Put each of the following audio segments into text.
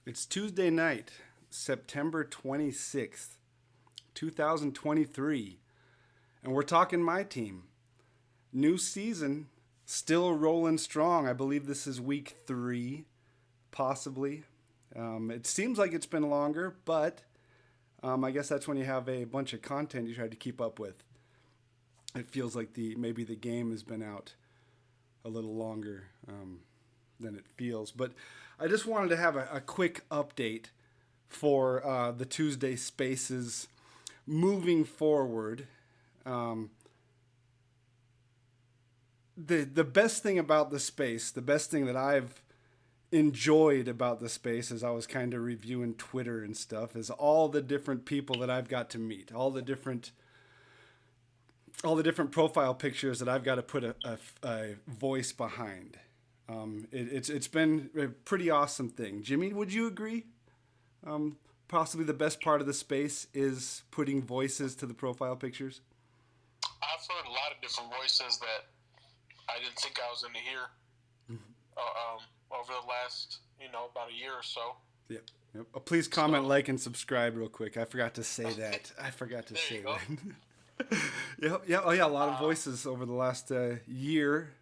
It's Tuesday night, September 26th, 2023, and we're talking my team. New season, still rolling strong. I believe this is week 3, possibly. It seems like it's been longer, but I guess that's when you have a bunch of content you try to keep up with. It feels like maybe the game has been out a little longer than it feels. But I just wanted to have a quick update for the Tuesday Spaces moving forward. The best thing about the space, the best thing that I've enjoyed about the space as I was kind of reviewing Twitter and stuff is all the different people that I've got to meet, all the different profile pictures that I've got to put a voice behind. It's been a pretty awesome thing. Jimmy, would you agree? Possibly the best part of the space is putting voices to the profile pictures. I've heard a lot of different voices that I didn't think I was going to hear over the last, about a year or so. Yep. Please comment, like, and subscribe real quick. I forgot to say that. Yeah. Oh, yeah. A lot of voices over the last year.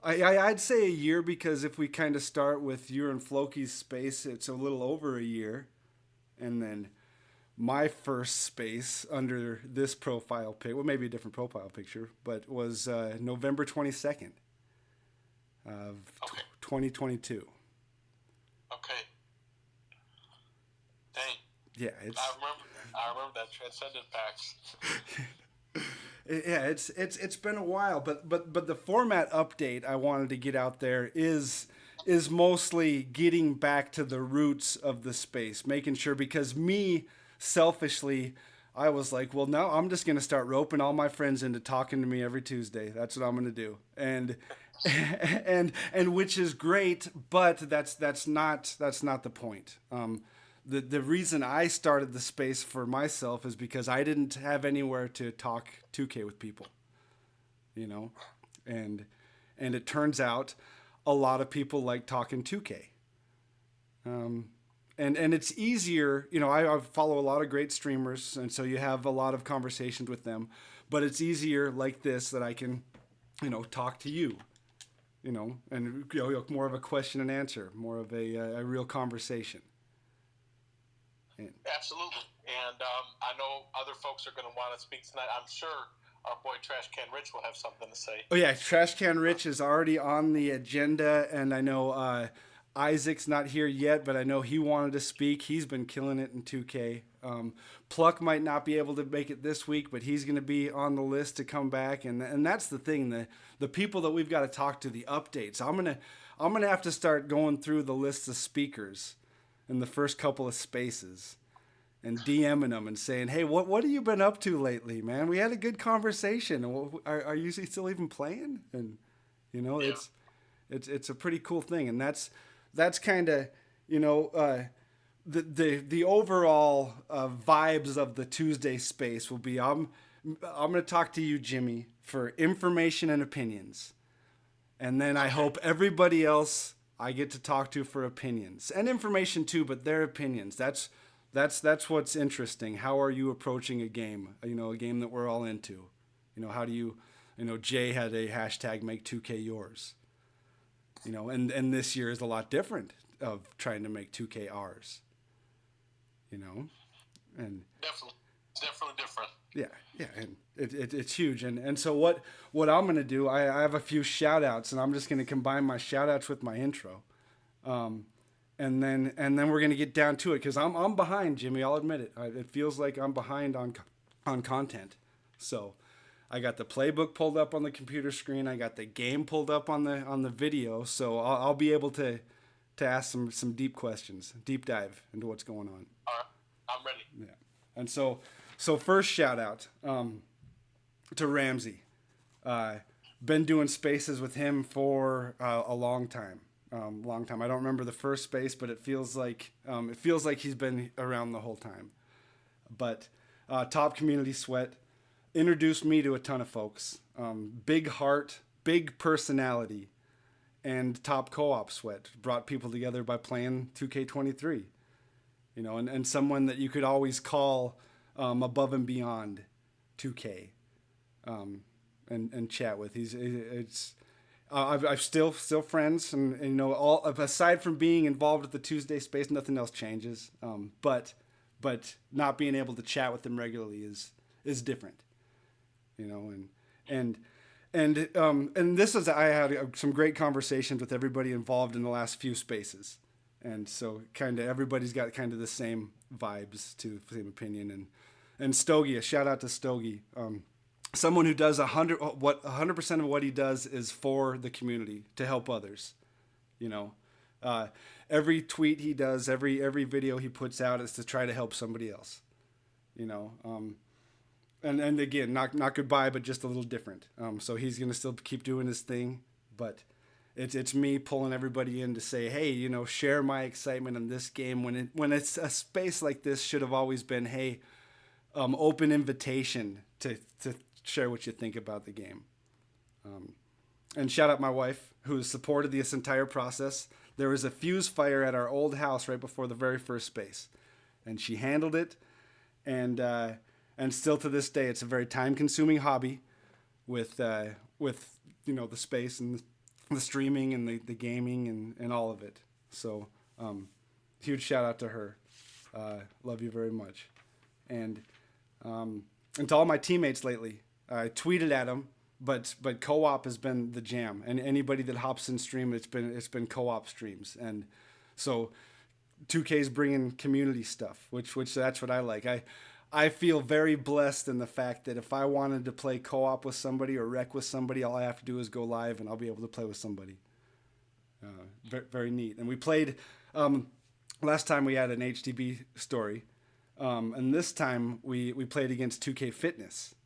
I'd say a year because if we kind of start with your and Floki's space, it's a little over a year, and then my first space under this profile pic, well, maybe a different profile picture, but was November 22nd of 2022. Okay. Dang. Yeah, I remember that Transcendent packs. Yeah, it's been a while, but the format update I wanted to get out there is mostly getting back to the roots of the space, making sure, because me selfishly, I was like, well, now I'm just gonna start roping all my friends into talking to me every Tuesday. That's what I'm gonna do, and which is great, but that's not the point. The reason I started the space for myself is because I didn't have anywhere to talk 2K with people, and it turns out a lot of people like talking 2K. And it's easier, I follow a lot of great streamers, and so you have a lot of conversations with them, but it's easier like this that I can, talk to you, and more of a question and answer, more of a real conversation. Absolutely. And I know other folks are going to want to speak tonight. I'm sure our boy Trash Can Rich will have something to say. Oh, yeah. Trash Can Rich is already on the agenda. And I know Isaac's not here yet, but I know he wanted to speak. He's been killing it in 2K. Pluck might not be able to make it this week, but he's going to be on the list to come back. And that's the thing. The people that we've got to talk to, the updates. I'm gonna have to start going through the list of speakers in the first couple of spaces and DMing them and saying, hey, what have you been up to lately, man? We had a good conversation. Are you still even playing? And, yeah. It's a pretty cool thing. And that's kind of, the overall vibes of the Tuesday space will be, I'm going to talk to you, Jimmy, for information and opinions. And then I hope everybody else I get to talk to for opinions and information too, but their opinions. That's what's interesting. How are you approaching a game? A game that we're all into. How do you? Jay had a hashtag make 2K yours. And this year is a lot different of trying to make 2K ours. And definitely different. Yeah, and it's huge. And so what I'm going to do, I have a few shout-outs, and I'm just going to combine my shout-outs with my intro. And then we're going to get down to it, because I'm behind, Jimmy. I'll admit it. It feels like I'm behind on content. So I got the playbook pulled up on the computer screen. I got the game pulled up on the video. So I'll be able to ask some deep questions, deep dive into what's going on. All right, I'm ready. Yeah, and so first shout out to Ramsey. Been doing spaces with him for a long time. I don't remember the first space, but it feels like he's been around the whole time. But Top Community Sweat introduced me to a ton of folks. Big heart, big personality, and top co-op sweat, brought people together by playing 2K23. And someone that you could always call above and beyond 2K, and chat with. I've still friends, and all aside from being involved with the Tuesday space, nothing else changes. But not being able to chat with them regularly is different, and this is, I had some great conversations with everybody involved in the last few spaces, and so kind of everybody's got kind of the same vibes, to same opinion, and Stogie, a shout out to Stogie. Someone who does 100% of what he does is for the community, to help others. Every tweet he does, every video he puts out is to try to help somebody else. And again, not goodbye, but just a little different. So he's gonna still keep doing his thing, but it's me pulling everybody in to say, hey, share my excitement in this game. When it's a space like this, should have always been, hey, open invitation to share what you think about the game. And shout out my wife, who supported this entire process. There was a fuse fire at our old house right before the very first space, and she handled it. And still to this day, it's a very time-consuming hobby with the space and the streaming and the gaming and all of it. So huge shout out to her. Love you very much. And to all my teammates lately, I tweeted at them, but co-op has been the jam. And anybody that hops in stream, it's been co-op streams. And so 2K's bringing community stuff, which that's what I like. I feel very blessed in the fact that if I wanted to play co-op with somebody or rec with somebody, all I have to do is go live and I'll be able to play with somebody. Very, very neat. And we played, last time we had an HTB story, and this time we played against 2K Fitness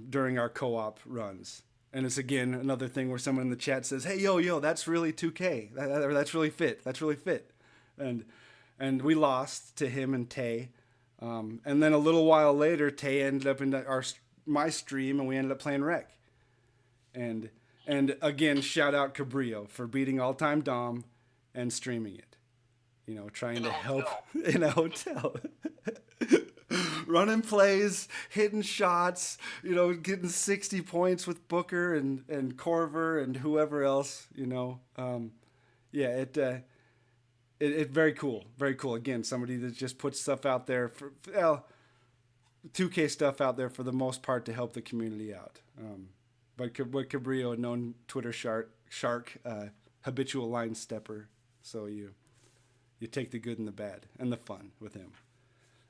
during our co-op runs. And it's, again, another thing where someone in the chat says, hey, yo, that's really 2K. That's really fit. That's really fit. And we lost to him and Tay. And then a little while later, Tay ended up in my stream, and we ended up playing rec. And again, shout out Cabrillo for beating all-time Dom and streaming it. Trying to help in a hotel. Running plays, hitting shots, getting 60 points with Booker and Corver and whoever else, It very cool. Very cool. Again, somebody that just puts stuff out there for 2K stuff out there for the most part to help the community out. But Cabrillo, a known Twitter shark, habitual line stepper. So you take the good and the bad and the fun with him.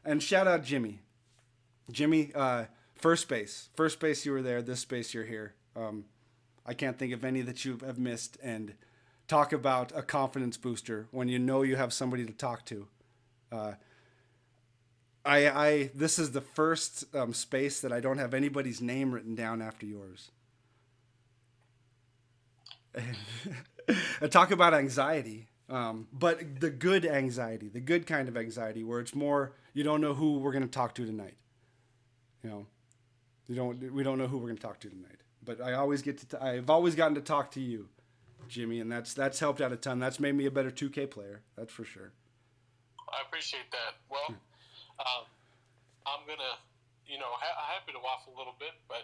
And shout out Jimmy. Jimmy, first space. First space you were there. This space you're here. I can't think of any that you have missed. And talk about a confidence booster when you have somebody to talk to. This is the first space that I don't have anybody's name written down after yours. And talk about anxiety, but the good anxiety, the good kind of anxiety, where it's more you don't know who we're going to talk to tonight. We don't know who we're going to talk to tonight. But I've always gotten to talk to you, Jimmy, and that's helped out a ton. That's made me a better 2K player. That's for sure. I appreciate that. Well, I'm gonna, happy to waffle a little bit, but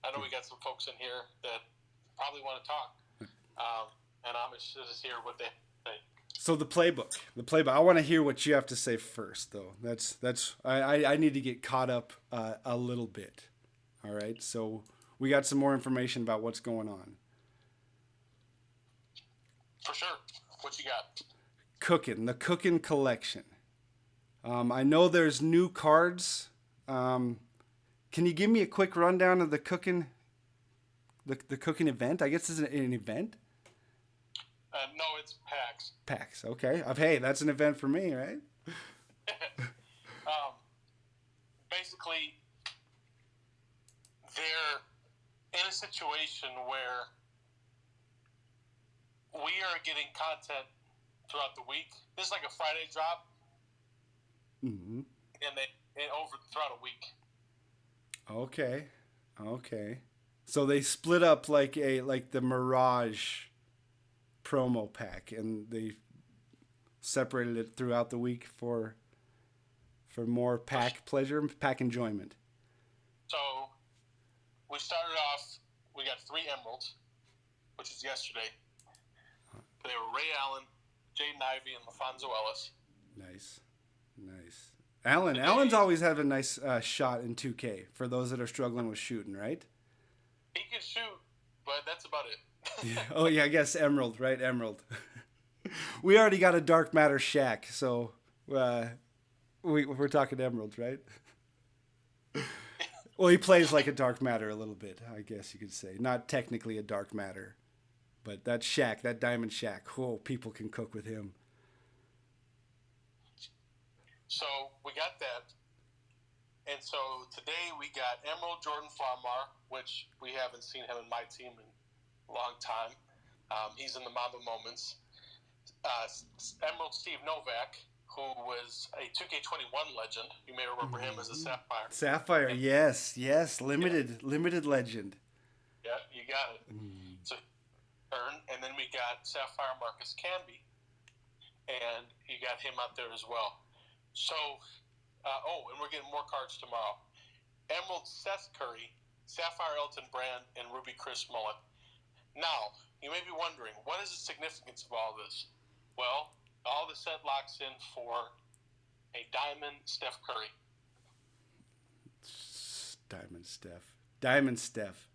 I know we got some folks in here that probably want to talk, and I'm interested to hear what they think. So the playbook. I want to hear what you have to say first, though. I need to get caught up a little bit. All right. So we got some more information about what's going on. For sure. What you got? The Cookin' collection. I know there's new cards. Can you give me a quick rundown of the Cookin' event? I guess it's an event. No, it's PAX. PAX, okay. Hey, that's an event for me, right? Basically, they're in a situation where we are getting content throughout the week. This is like a Friday drop, mm-hmm. and over throughout a week. Okay. So they split up like the Mirage promo pack, and they separated it throughout the week for more pack pleasure, pack enjoyment. So we started off. We got 3 emeralds, which is yesterday. They were Ray Allen, Jaden Ivey, and LaFonso Ellis. Nice. Allen's always had a nice shot in 2K for those that are struggling with shooting, right? He can shoot, but that's about it. Yeah. Oh yeah, I guess Emerald, right? Emerald. We already got a dark matter Shaq, so we're talking Emeralds, right? Well, he plays like a dark matter a little bit, I guess you could say. Not technically a dark matter, but that Shaq, that Diamond Shaq, oh, people can cook with him. So we got that. And so today we got Emerald Jordan Farmar, which we haven't seen him in my team in a long time. He's in the Mamba Moments. Emerald Steve Novak, who was a 2K21 legend. You may remember him as a Sapphire. Sapphire, yes. Limited legend. Yeah, you got it. So, and then we got Sapphire Marcus Canby, and you got him out there as well. So, and we're getting more cards tomorrow. Emerald Seth Curry, Sapphire Elton Brand, and Ruby Chris Mullen. Now, you may be wondering, what is the significance of all this? Well, all the set locks in for a Diamond Steph Curry. Diamond Steph.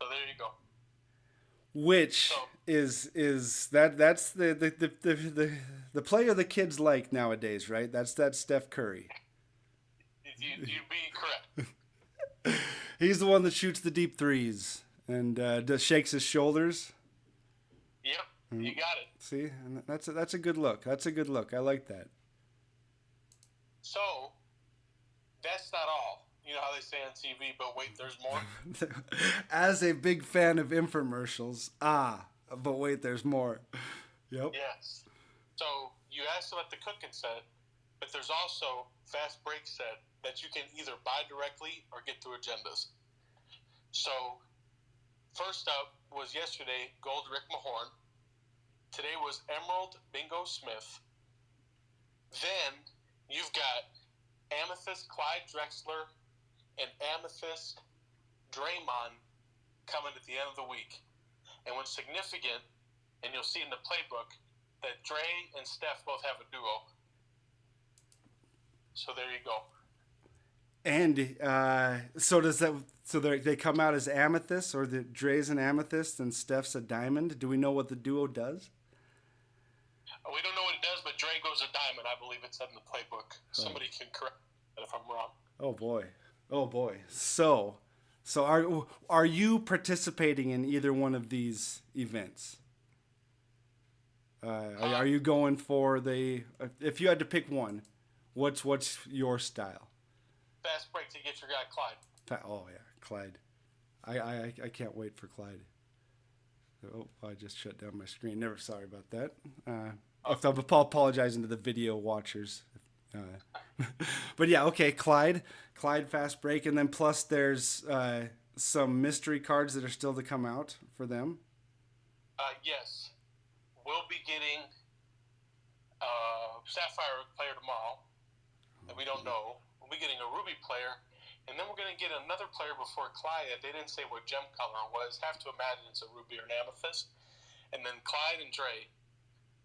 So there you go. Which is that's the player the kids like nowadays, right? That's that Steph Curry. You'd be correct. He's the one that shoots the deep threes and shakes his shoulders. Yep, you got it. See, and that's a good look. That's a good look. I like that. So that's not all. You know how they say on TV, but wait, there's more? As a big fan of infomercials, but wait, there's more. Yep. Yes. So you asked about the cooking set, but there's also fast break set that you can either buy directly or get through agendas. So first up was yesterday, Gold Rick Mahorn. Today was Emerald Bingo Smith. Then you've got Amethyst Clyde Drexler and Amethyst Draymond coming at the end of the week. And what's significant, and you'll see in the playbook, that Dre and Steph both have a duo. So there you go. And so does that? So they come out as Amethyst, or the Dre's an Amethyst and Steph's a Diamond. Do we know what the duo does? We don't know what it does, but Dre goes a Diamond. I believe it's in the playbook. Somebody can correct me if I'm wrong. Oh boy. So are you participating in either one of these events? Are you going for if you had to pick one, what's your style? Fast break to get your guy Clyde. Oh yeah, Clyde. I can't wait for Clyde. Oh, I just shut down my screen. Never sorry about that. I'm apologizing to the video watchers. But yeah, okay, Clyde fast break, and then plus there's some mystery cards that are still to come out for them. Yes, we'll be getting Sapphire player tomorrow that we don't know. We'll be getting a Ruby player, and then we're going to get another player before Clyde. They didn't say what gem color it was. Have to imagine it's a Ruby or an Amethyst. And then Clyde and Dre.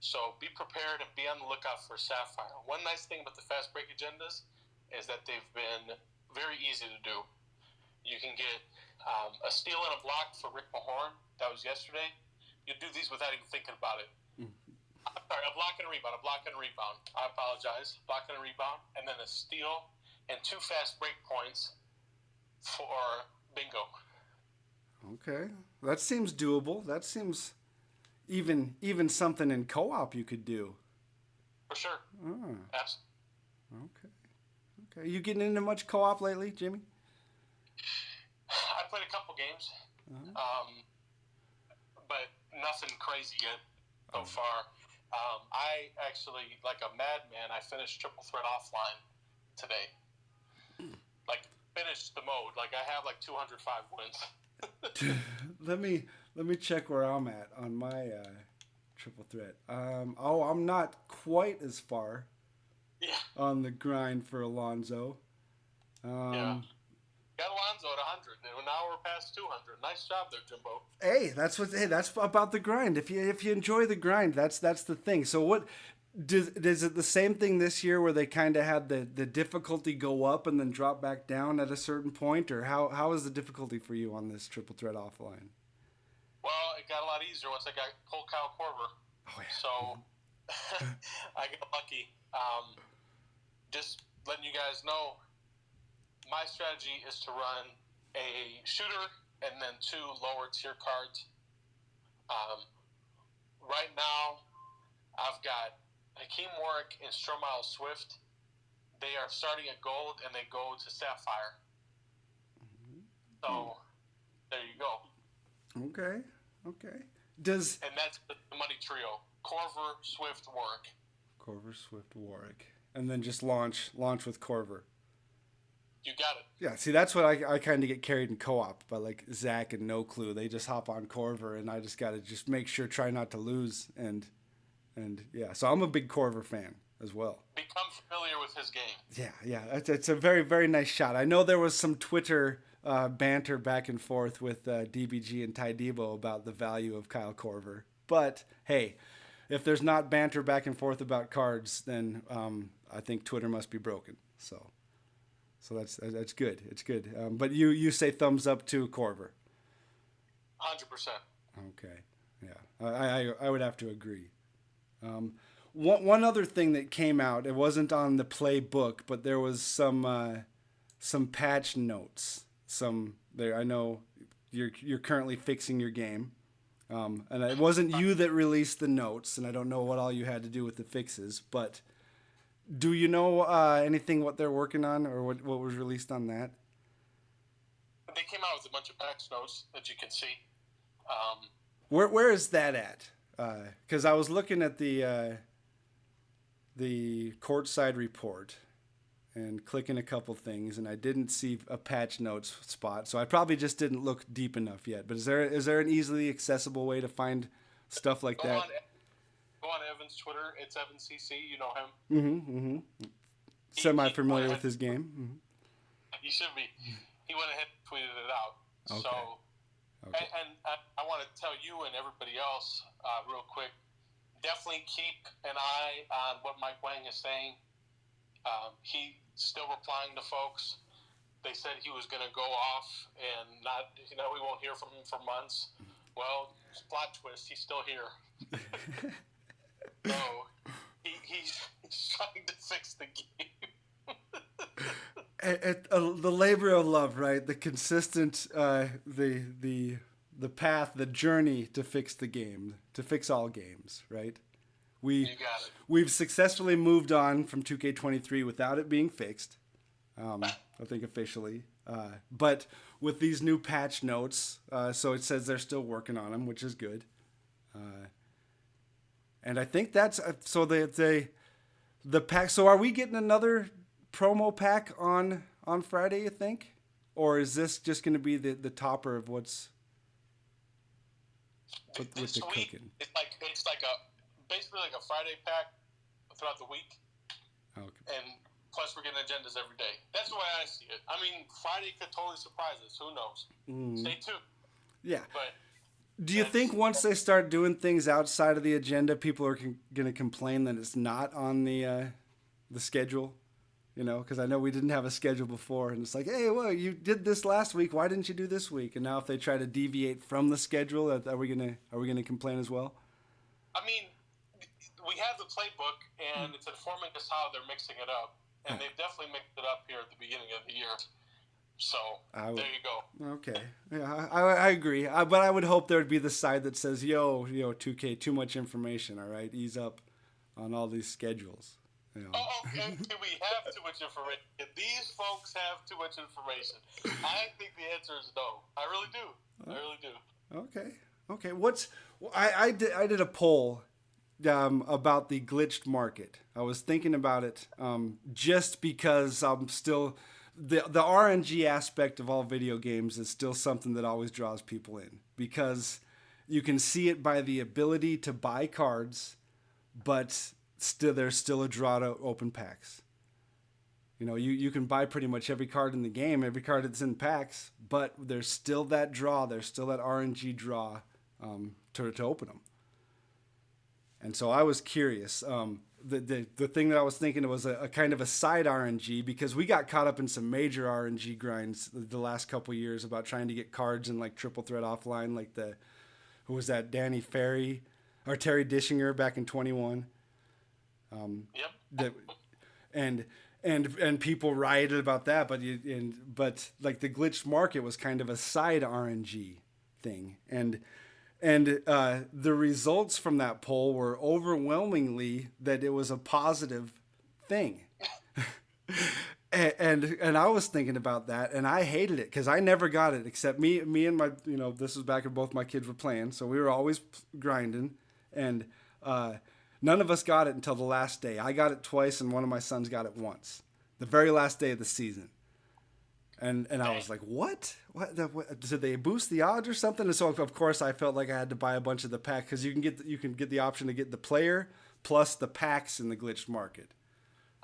So be prepared and be on the lookout for Sapphire. One nice thing about the fast break agendas is that they've been very easy to do. You can get a steal and a block for Rick Mahorn. That was yesterday. You do these without even thinking about it. I'm sorry, a block and a rebound. I apologize. Block and a rebound. And then a steal and 2 fast break points for bingo. Okay. That seems doable. That seems even something in co-op you could do. For sure. Absolutely. Okay. You getting into much co-op lately, Jimmy? I played a couple games. But nothing crazy yet so far. I actually, like a madman, I finished Triple Threat offline today. Like, finished the mode. Like, I have like 205 wins. Let me check where I'm at on my triple threat. I'm not quite as far Yeah. on the grind for Alonzo. Yeah. Got Alonzo at 100, and now we're past 200. Nice job there, Jimbo. Hey, that's about the grind. If you enjoy the grind, that's the thing. So what is it the same thing this year where they kind of had the difficulty go up and then drop back down at a certain point, or how is the difficulty for you on this triple threat offline? Well, it got a lot easier once I got pulled Kyle Korver. Oh yeah. So I got lucky. Just letting you guys know, my strategy is to run a shooter and then 2 lower tier cards. Right now, I've got Hakeem Warwick and Stromile Swift. They are starting at gold and they go to sapphire. So there you go. Okay. And that's the money trio: Korver, Swift, Warwick. Korver, Swift, Warwick, and then just launch with Korver. You got it. Yeah, see, that's what I kind of get carried in co-op by like Zach and No Clue. They just hop on Korver, and I just got to just make sure, try not to lose, and yeah. So I'm a big Korver fan as well. Become familiar with his game. Yeah. It's a very, very nice shot. I know there was some Twitter banter back and forth with DBG and Ty Debo about the value of Kyle Korver. But hey, if there's not banter back and forth about cards, then I think Twitter must be broken. So that's good. It's good. But you say thumbs up to Korver. 100%. Okay. Yeah. I would have to agree. One other thing that came out, it wasn't on the playbook, but there was some patch notes. I know you're currently fixing your game. And it wasn't you that released the notes, and I don't know what all you had to do with the fixes, but do you know anything what they're working on or what was released on that? They came out with a bunch of patch notes that you can see. Where is that at? Because I was looking at the courtside report and clicking a couple things, and I didn't see a patch notes spot, so I probably just didn't look deep enough yet. But is there an easily accessible way to find stuff like that? Go on Evan's Twitter. It's EvanCC. You know him. Semi-familiar with his game. Mm-hmm. You should be. He went ahead and tweeted it out. Okay. So, okay. And I want to tell you and everybody else real quick, definitely keep an eye on what Mike Wang is saying. He's still replying to folks. They said he was going to go off and not, we won't hear from him for months. Well, plot twist, he's still here. So he's trying to fix the game. The labor of love, right? The consistent, the path, the journey to fix the game, to fix all games, right? You got it. We've successfully moved on from 2K23 without it being fixed. I think officially, but with these new patch notes, so it says they're still working on them, which is good. And I think that's so the pack. So are we getting another promo pack on Friday? You think, or is this just going to be the topper of what's with the cooking? It's like basically like a Friday pack throughout the week. Okay. And plus, we're getting agendas every day. That's the way I see it. I mean, Friday could totally surprise us. Who knows? Stay tuned. Yeah. But do you think once they start doing things outside of the agenda, people are going to complain that it's not on the schedule? Because I know we didn't have a schedule before, and it's like, hey, well, you did this last week. Why didn't you do this week? And now, if they try to deviate from the schedule, are we gonna complain as well? I mean, we have the playbook, and it's informing us how they're mixing it up. And they've definitely mixed it up here at the beginning of the year. So, there you go. Okay. Yeah, I agree. But I would hope there would be the side that says, yo, 2K, too much information, all right? Ease up on all these schedules. Oh, okay. We have too much information. These folks have too much information. I think the answer is no. I really do. Okay. I did a poll about the glitched market. I was thinking about it just because I'm still the RNG aspect of all video games is still something that always draws people in, because you can see it by the ability to buy cards, but there's still a draw to open packs. You know, you can buy pretty much every card in the game, every card that's in packs, but there's still that draw, there's still that RNG draw to open them. And so I was curious. The thing that I was thinking was a kind of a side RNG, because we got caught up in some major RNG grinds the last couple of years about trying to get cards in like triple threat offline, like who was that, Danny Ferry or Terry Dishinger back in 21. Yep. And people rioted about that, but like the glitched market was kind of a side RNG thing, and the results from that poll were overwhelmingly that it was a positive thing. and I was thinking about that, and I hated it because I never got it except me and my, this was back when both my kids were playing, so we were always grinding, and none of us got it until the last day. I got it twice, and one of my sons got it once, the very last day of the season. And I was like, what? Did they boost the odds or something? And so of course I felt like I had to buy a bunch of the pack, because you can get the option to get the player plus the packs in the glitched market.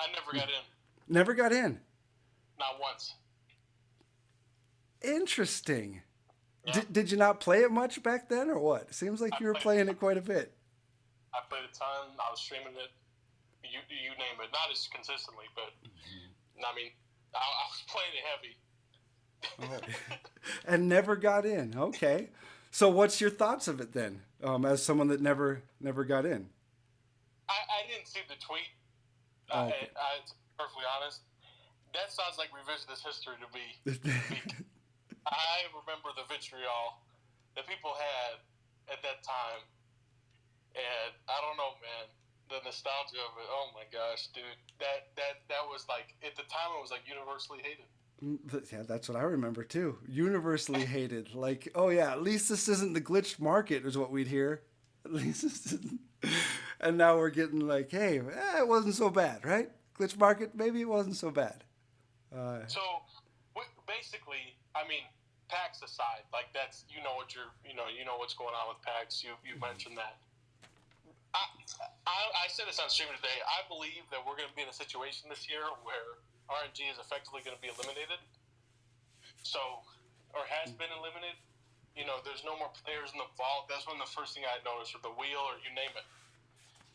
I never got in. Never got in. Not once. Interesting. Yeah. Did you not play it much back then, or what? It seems like you were playing it quite a bit. I played a ton. I was streaming it. You name it. Not as consistently, but I mean, I was playing it heavy. And never got in. Okay. So what's your thoughts of it then, as someone that never got in? I didn't see the tweet. Okay. To be perfectly honest, that sounds like revisionist history to me. I remember the vitriol that people had at that time, and I don't know, man. The nostalgia of it. Oh my gosh, dude. That was like, at the time it was like universally hated. Yeah, that's what I remember too. Universally hated. Like, oh yeah, at least this isn't the glitched market, is what we'd hear. At least this isn't. And now we're getting like, hey, it wasn't so bad, right? Glitched market, maybe it wasn't so bad. So basically, I mean, PAX aside, like that's, you know what's going on with PAX. You mentioned that. I said this on stream today. I believe that we're going to be in a situation this year where RNG is effectively going to be eliminated. So, or has been eliminated. There's no more players in the vault. That's when the first thing I noticed, or the wheel, or you name it.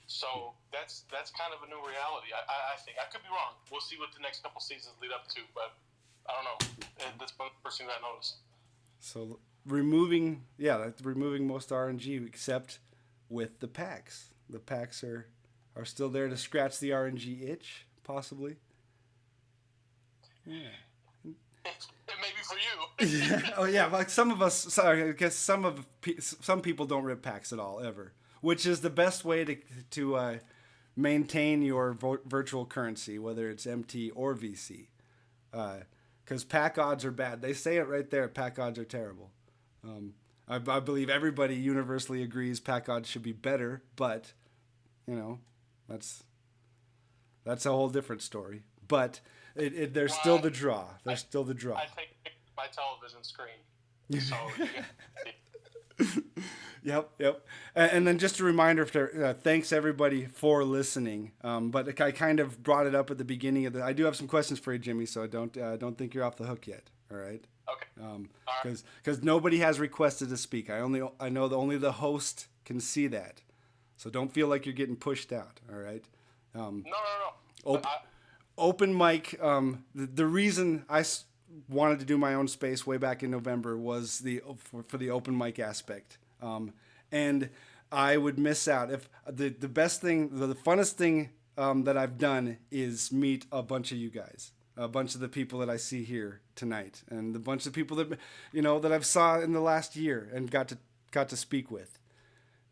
So that's kind of a new reality. I think. I could be wrong. We'll see what the next couple seasons lead up to, but I don't know. That's the first thing I noticed. So removing most RNG except with the packs. The packs are still there to scratch the RNG itch, possibly. Yeah. Maybe for you. Yeah. Oh yeah, like some of us. Sorry, I guess some people don't rip packs at all ever, which is the best way to maintain your virtual currency, whether it's MT or VC, because pack odds are bad. They say it right there. Pack odds are terrible. I believe everybody universally agrees pack odds should be better, but that's a whole different story. But there's still the draw. There's still the draw. I take my television screen. So you Yep. And then just a reminder, thanks everybody for listening. But I kind of brought it up at the beginning of I do have some questions for you, Jimmy. So don't think you're off the hook yet. All right. Okay. Because nobody has requested to speak. I know that only the host can see that. So don't feel like you're getting pushed out. All right. No. Open mic. The reason I wanted to do my own space way back in November was for the open mic aspect. And I would miss out if the best thing, the funnest thing that I've done is meet a bunch of you guys, a bunch of the people that I see here tonight, and the bunch of people that that I've saw in the last year and got to speak with.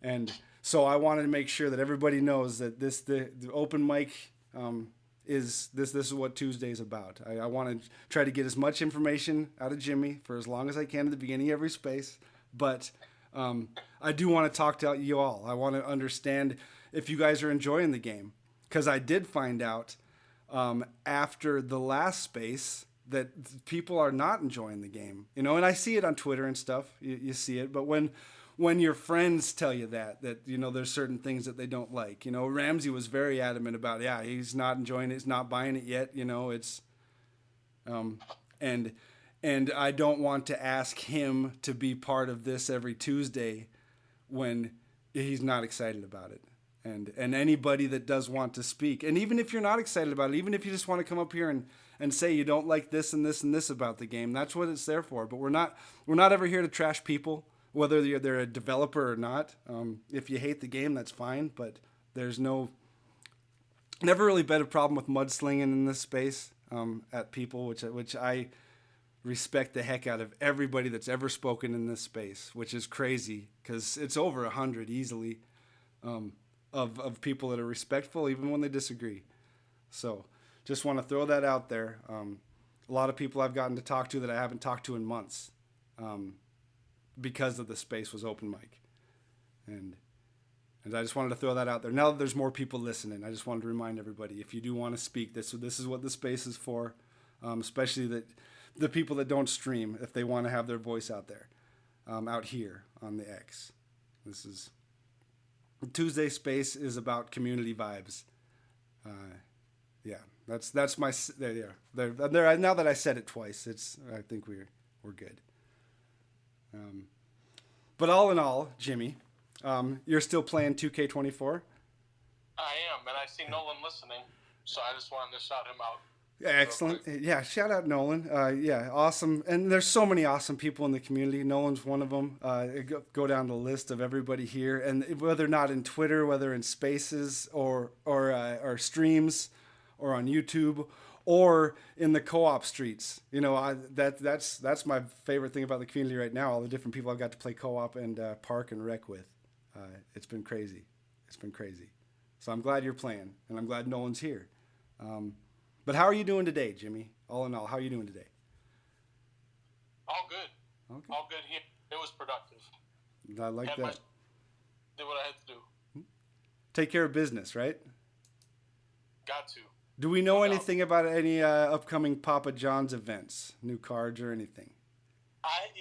And so I wanted to make sure that everybody knows that the open mic is this is what Tuesday's about. I want to try to get as much information out of Jimmy for as long as I can at the beginning of every space, but I do want to talk to you all. I want to understand if you guys are enjoying the game, because I did find out after the last space that people are not enjoying the game, and I see it on Twitter and stuff. You see it, but when when your friends tell you that there's certain things that they don't like. Ramsey was very adamant about, yeah, he's not enjoying it, he's not buying it yet. It's and I don't want to ask him to be part of this every Tuesday when he's not excited about it. And anybody that does want to speak, and even if you're not excited about it, even if you just want to come up here and say you don't like this and this and this about the game, that's what it's there for. But we're not ever here to trash people, whether they're a developer or not. If you hate the game, that's fine. But there's never really been a problem with mudslinging in this space at people, which I respect the heck out of everybody that's ever spoken in this space, which is crazy because it's over 100 easily. Of people that are respectful even when they disagree. So just want to throw that out there. A lot of people I've gotten to talk to that I haven't talked to in months because of the space was open mic. And I just wanted to throw that out there. Now that there's more people listening, I just wanted to remind everybody, if you do want to speak, this is what the space is for, especially the people that don't stream, if they want to have their voice out there, out here on the X. Tuesday Space is about community vibes. Yeah, that's my. There. Now that I said it twice, I think we're good. But all in all, Jimmy, you're still playing 2K24. I am, and I see Nolan listening, so I just wanted to shout him out. Yeah, excellent. Yeah, shout out Nolan. Yeah, awesome. And there's so many awesome people in the community. Nolan's one of them. Go down the list of everybody here, and whether not in Twitter, whether in Spaces or streams, or on YouTube, or in the co-op streets. That's my favorite thing about the community right now. All the different people I've got to play co-op and park and rec with. It's been crazy. So I'm glad you're playing, and I'm glad Nolan's here. But how are you doing today, Jimmy? All in all, how are you doing today? All good. Okay. All good here. It was productive. I like that. Did what I had to do. Take care of business, right? Got to. Do we know anything about any upcoming Papa John's events, new cards or anything? I've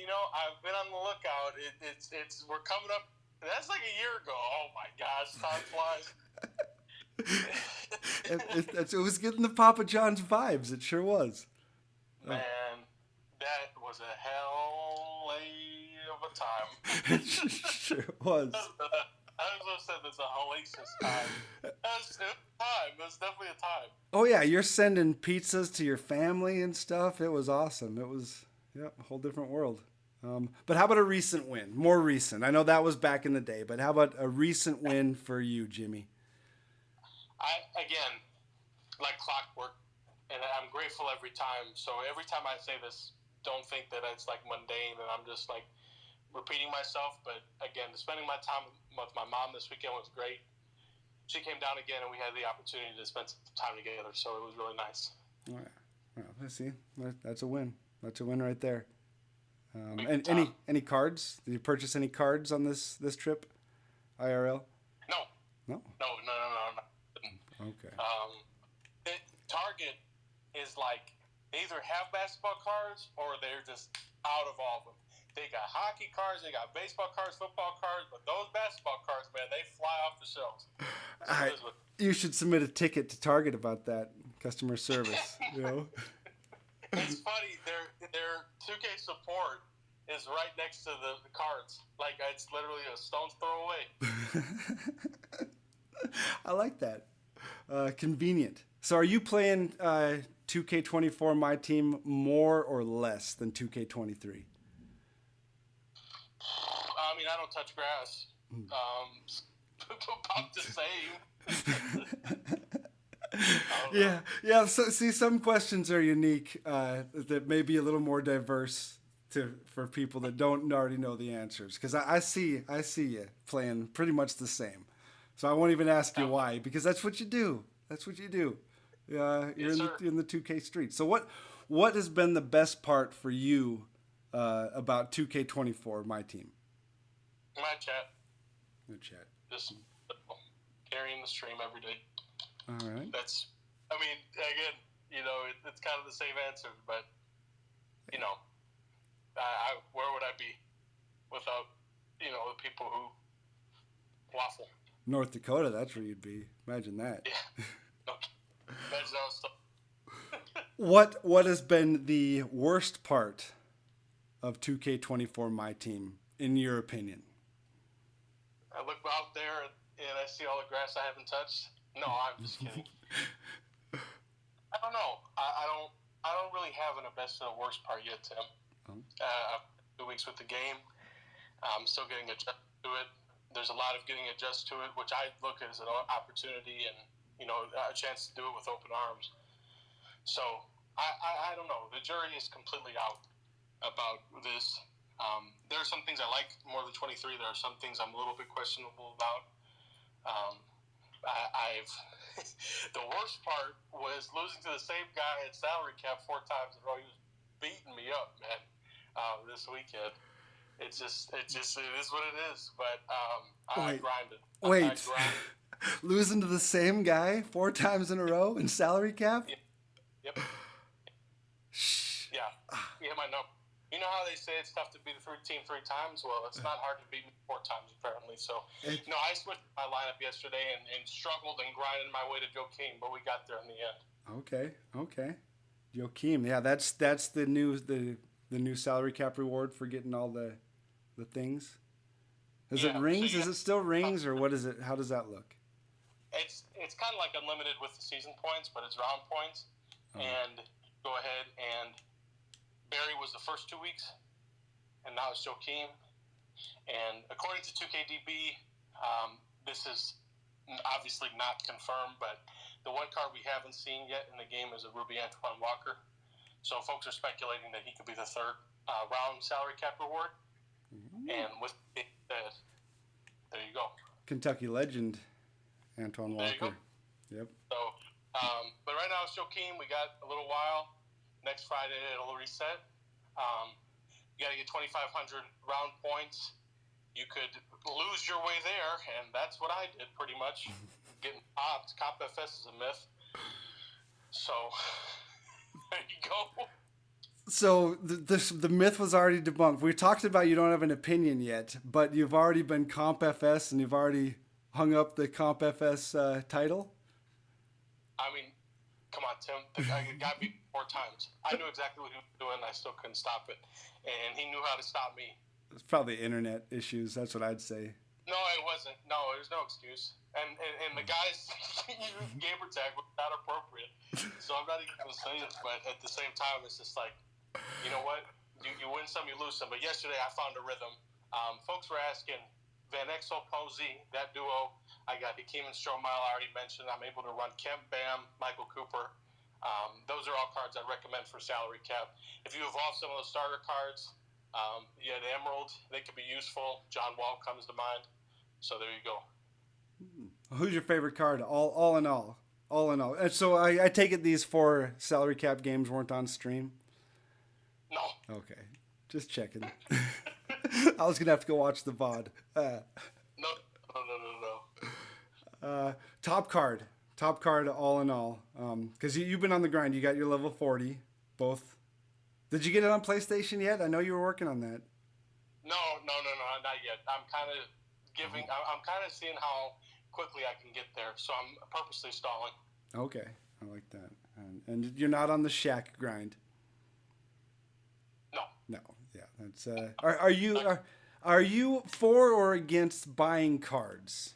been on the lookout. We're coming up. That's like a year ago. Oh my gosh, time flies. It was getting the Papa John's vibes. It sure was. Man, that was a hell of a time. It sure was. I was going to say there's a hellacious time. It was definitely a time. Oh yeah, you're sending pizzas to your family and stuff. It was awesome. It was a whole different world. But how about a recent win? More recent. I know that was back in the day, but how about a recent win for you, Jimmy? Again, like clockwork, and I'm grateful every time. So every time I say this, don't think that it's like mundane and I'm just like repeating myself. But again, spending my time with my mom this weekend was great. She came down again, and we had the opportunity to spend some time together. So it was really nice. All right. Well, let's see. That's a win. That's a win right there. And any cards? Did you purchase any cards on this trip, IRL? No. Okay. Target is like they either have basketball cards or they're just out of all of them. They got hockey cards, they got baseball cards, football cards, but those basketball cards, man, they fly off the shelves. You should submit a ticket to Target about that customer service. It's funny. Their 2K support is right next to the cards. Like it's literally a stone's throw away. I like that. Convenient. So are you playing 2K24 MyTeam more or less than 2K23? I mean, I don't touch grass. About the same. Yeah. So see, some questions are unique that may be a little more diverse for people that don't already know the answers. Because I see you playing pretty much the same. So I won't even ask you why, because that's what you do. You're in the 2K streets. So what has been the best part for you about 2K24 MyTeam? My chat. Your chat. Just carrying the stream every day. All right. Again, it's kind of the same answer, but where would I be without the people who waffle. North Dakota, that's where you'd be. Imagine that. Yeah. Okay. Imagine that was What has been the worst part of 2K24 MyTeam, in your opinion? I look out there and I see all the grass I haven't touched. No, I'm just kidding. I don't know. I don't really have a best and a worst part yet, Tim. 2 weeks with the game. I'm still getting adjusted to it. There's a lot of getting adjusted to it, which I look at as an opportunity and a chance to do it with open arms. So I don't know. The jury is completely out about this. There are some things I like more than 23. There are some things I'm a little bit questionable about. I've the worst part was losing to the same guy at salary cap 4 times in a row. He was beating me up, man. This weekend, it is what it is. But I grinded. Wait, losing to the same guy 4 times in a row in salary cap? Yep. Yeah, my number. You know how they say it's tough to beat a team 3 times? Well, it's not hard to beat me 4 times, apparently. So, I switched my lineup yesterday and struggled and grinded my way to Joakim, but we got there in the end. Okay. Joakim, yeah, that's the new salary cap reward for getting all the things. Is it rings? Is it still rings, or what is it? How does that look? It's kind of like unlimited with the season points, but it's round points. And go ahead and Barry was the first 2 weeks, and now it's Joakim. And according to 2KDB, this is obviously not confirmed, but the one card we haven't seen yet in the game is a Ruby Antoine Walker. So folks are speculating that he could be the 3rd round salary cap reward. Mm-hmm. And with it said, there you go. Kentucky legend, Antoine Walker. Yep. So, but right now it's Joakim. We got a little while. Next Friday it'll reset. You got to get 2,500 round points. You could lose your way there, and that's what I did pretty much. Getting popped. Comp FS is a myth. So there you go. So the myth was already debunked. We talked about you don't have an opinion yet, but you've already been Comp FS and you've already hung up the Comp FS title. I mean, come on, Tim. The guy got me 4 times. I knew exactly what he was doing. I still couldn't stop it, and he knew how to stop me. It's probably internet issues. That's what I'd say. No, it wasn't. No, there's no excuse. And the guy's gamer tag was not appropriate. So I'm not even going to say it, but at the same time, it's just like, you know what? You win some, you lose some. But yesterday, I found a rhythm. Folks were asking Van Exel, Posey, that duo. I got Hakeem and Stromile, I already mentioned. I'm able to run Kemp, Bam, Michael Cooper. Those are all cards I'd recommend for salary cap. If you evolve some of those starter cards, the Emerald, they could be useful. John Wall comes to mind. So there you go. Who's your favorite card? All in all. And so I take it these 4 salary cap games weren't on stream? No. Okay. Just checking. I was going to have to go watch the VOD. No. Top card all in all. Because you've been on the grind. You got your level 40, both. Did you get it on PlayStation yet? I know you were working on that. No, not yet. I'm kind of seeing how quickly I can get there, so I'm purposely stalling. Okay, I like that. And you're not on the Shack grind. No, yeah, that's. Are you for or against buying cards?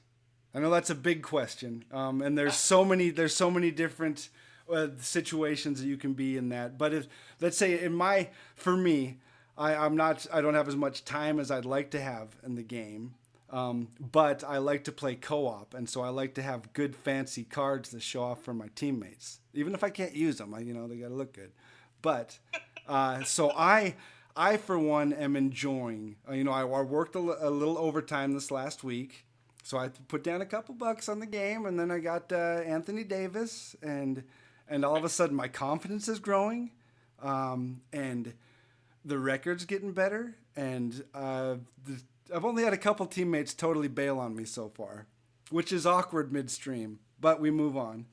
I know that's a big question, and there's so many different situations that you can be in that. But if, let's say for me, I don't have as much time as I'd like to have in the game, but I like to play co-op, and so I like to have good fancy cards to show off for my teammates, even if I can't use them. They gotta look good. But so I for one am enjoying. I worked a little overtime this last week. So I put down a couple bucks on the game, and then I got Anthony Davis, and all of a sudden my confidence is growing, and the record's getting better, and I've only had a couple teammates totally bail on me so far, which is awkward midstream, but we move on.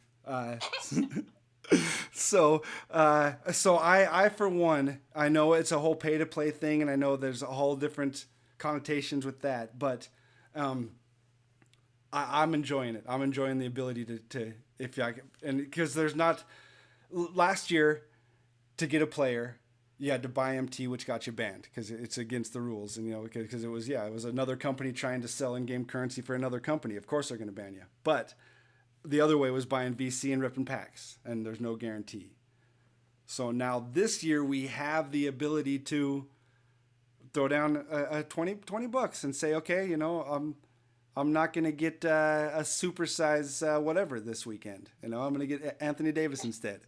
So I for one, I know it's a whole pay-to-play thing, and I know there's a whole different connotations with that, but I'm enjoying it. I'm enjoying the ability to if I and because there's not last year to get a player. You had to buy MT, which got you banned because it's against the rules, and because it was another company trying to sell in-game currency for another company. Of course, they're going to ban you. But the other way was buying VC and ripping packs, and there's no guarantee. So now this year we have the ability to throw down a 20 bucks and say, okay, I'm not going to get a supersize whatever this weekend. I'm going to get Anthony Davis instead.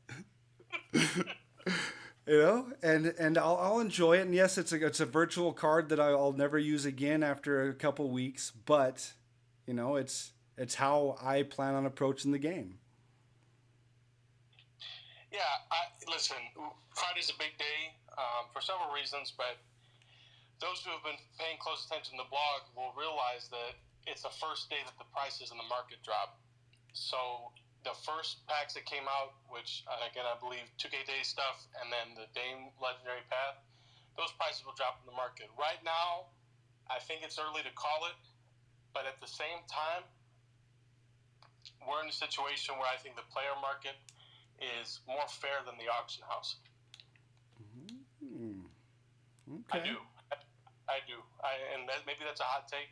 And I'll enjoy it. And yes, it's a virtual card that I'll never use again after a couple weeks. But it's how I plan on approaching the game. Yeah, listen. Friday's a big day for several reasons, but those who have been paying close attention to the blog will realize that it's the first day that the prices in the market drop. So the first packs that came out, which again I believe 2K Day stuff, and then the Dame Legendary Path, those prices will drop in the market. Right now, I think it's early to call it, but at the same time, we're in a situation where I think the player market is more fair than the auction house. Okay. I do. And maybe that's a hot take.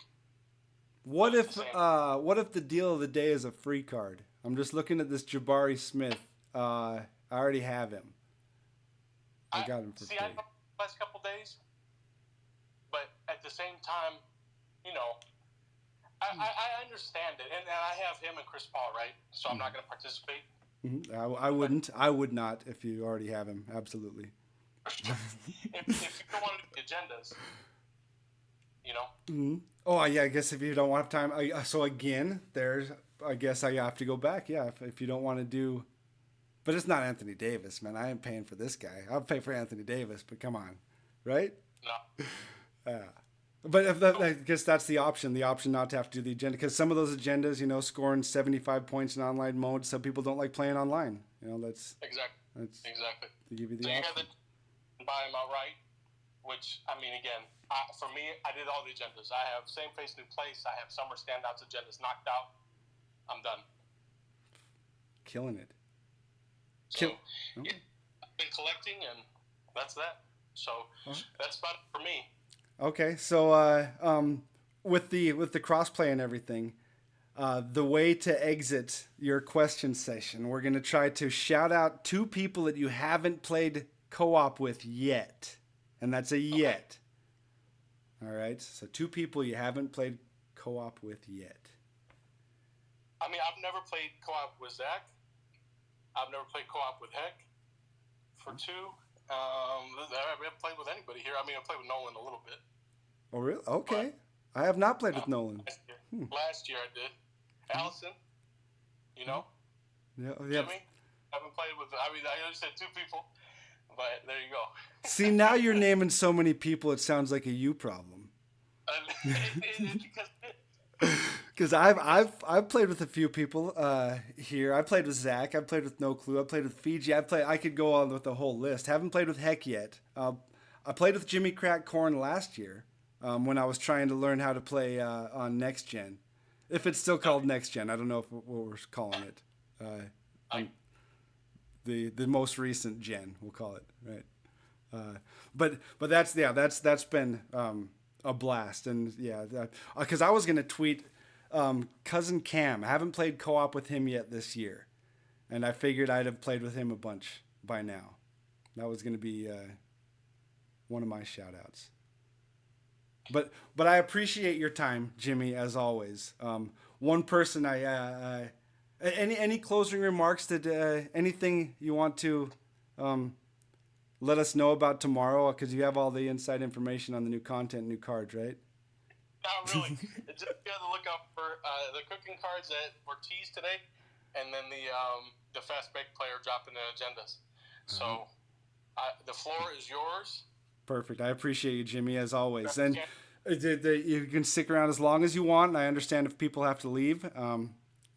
What if the deal of the day is a free card? I'm just looking at this Jabari Smith. I already have him. I got him for free. I know the last couple days, but at the same time, I understand it, and I have him and Chris Paul, right? So I'm not going to participate. Mm-hmm. I wouldn't. I would not if you already have him. Absolutely. if you don't want to do the agendas, Mm-hmm. Oh yeah, I guess if you don't want time. So again, I guess I have to go back. Yeah, if you don't want to do, but it's not Anthony Davis, man. I ain't paying for this guy. I'll pay for Anthony Davis, but come on, right? No. But I guess that's the option not to have to do the agenda, because some of those agendas, scoring 75 points in online mode, some people don't like playing online. That's exactly. To give you the so option. You got to buy them outright, which again, for me, I did all the agendas. I have same face, new place. I have summer standouts agendas knocked out. I'm done. Killing it. So I've been collecting, and that's that. So that's about it for me. Okay, so with the crossplay and everything, the way to exit your question session, we're gonna try to shout out 2 people that you haven't played co-op with yet, and that's a yet. All right, so 2 people you haven't played co-op with yet. I've never played co-op with Zach. I've never played co-op with Heck. For 2. I haven't played with anybody here. I played with Nolan a little bit. Oh, really? Okay. But I have not played with Nolan. Last year I did. Allison, Yeah. Jimmy, I haven't played with. I only said 2 people, but there you go. See, now you're naming so many people, it sounds like a you problem. Because I've played with a few people here. I played with Zach. I played with No Clue. I played with Fiji. I could go on with the whole list. Haven't played with Heck yet. I played with Jimmy Crack Corn last year when I was trying to learn how to play on Next Gen. If it's still called Next Gen, I don't know what we're calling it. The most recent gen, we'll call it, right? But that's been a blast, and because I was gonna tweet cousin Cam. I haven't played co-op with him yet this year, and I figured I'd have played with him a bunch by now. That was gonna be one of my shout outs. But I appreciate your time, Jimmy, as always. One person any closing remarks that anything you want to let us know about tomorrow, because you have all the inside information on the new content, new cards, right? Not really. Just be on the lookout for the cooking cards that were teased today, and then the fast bake player dropping the agendas. So the floor is yours. Perfect. I appreciate you, Jimmy, as always. And you can stick around as long as you want. And I understand if people have to leave.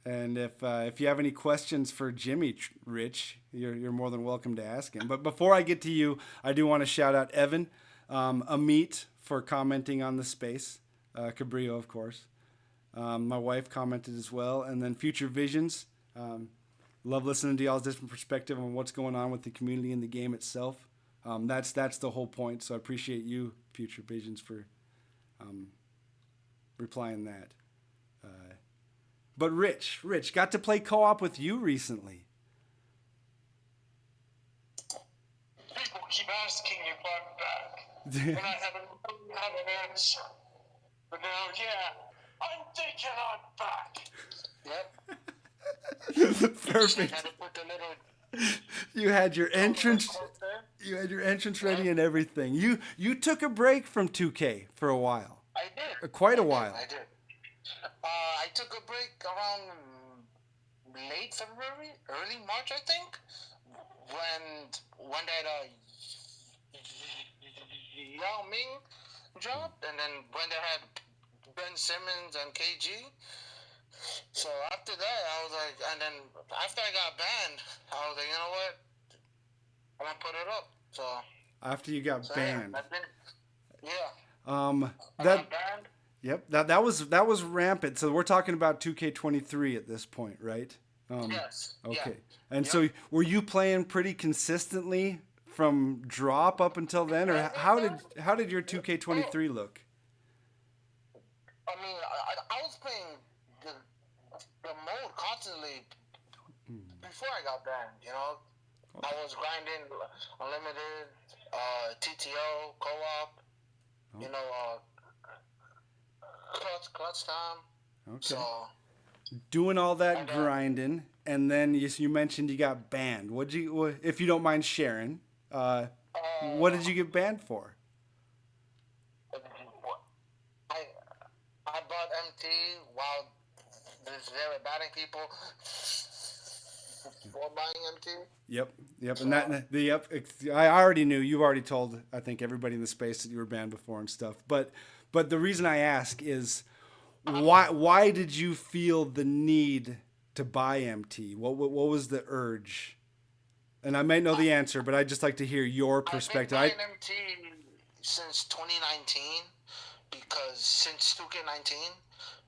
And if you have any questions for Jimmy, Rich, you're more than welcome to ask him. But before I get to you, I do want to shout out Evan. Amit for commenting on the space. Cabrillo, of course. My wife commented as well. And then Future Visions. Love listening to y'all's different perspective on what's going on with the community and the game itself. That's the whole point. So I appreciate you, Future Visions, for replying that. But Rich, got to play co-op with you recently. People keep asking if I'm back, and I haven't had an answer. But now, yeah, I'm thinking I'm back. Yep. Perfect. You had your entrance. You had your entrance ready and everything. You took a break from 2K for a while. I did. Quite a while. I did. I took a break around late February, early March, I think, when that Yao Ming dropped, and then when they had Ben Simmons and KG. So after that, I was like, and then after I got banned, I was like, you know what? I'm gonna put it up. So after you got banned, yeah. That banned. Yep, that was rampant. So we're talking about 2K23 at this point, right? Yes. Okay. Yeah. And so were you playing pretty consistently from drop up until then, or how did your 2K23 look? I mean, I was playing the mode constantly before I got banned. You know, I was grinding unlimited, TTO, co-op. You know, clutch time. Okay. So doing all that grinding, and then you mentioned you got banned. If you don't mind sharing, what did you get banned for? I bought MT while they were banning people for buying MT. Yep, and I already knew. You already told, I think, everybody in the space that you were banned before and stuff. But the reason I ask is, why did you feel the need to buy MT? What was the urge? And I might know the answer, but I'd just like to hear your perspective. I've been buying MT since 2019 since 2K19,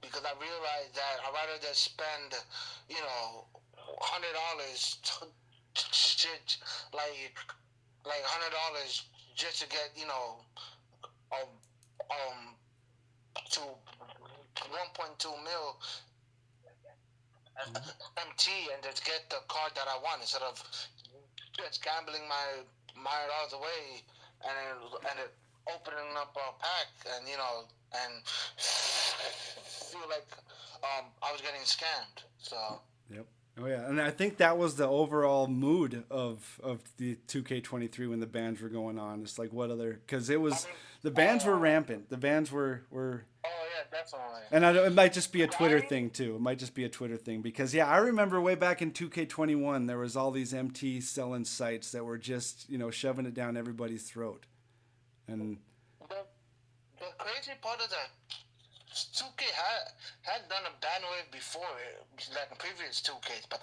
because I realized that I'd rather just spend, $100 like $100 just to get, to 1.2 mil MT and just get the card that I want instead of just gambling my $100 away and it opening up a pack and and feel like I was getting scammed. So yep. Oh yeah, and I think that was the overall mood of the 2K23 when the bans were going on. It's like, what other? Because the bans were rampant. The bans were. Oh yeah, definitely. And it might just be a Twitter thing too. It might just be a Twitter thing because I remember way back in 2K21 there was all these MT selling sites that were just shoving it down everybody's throat. And the crazy part is that 2K had done a ban wave before, like in previous 2Ks, but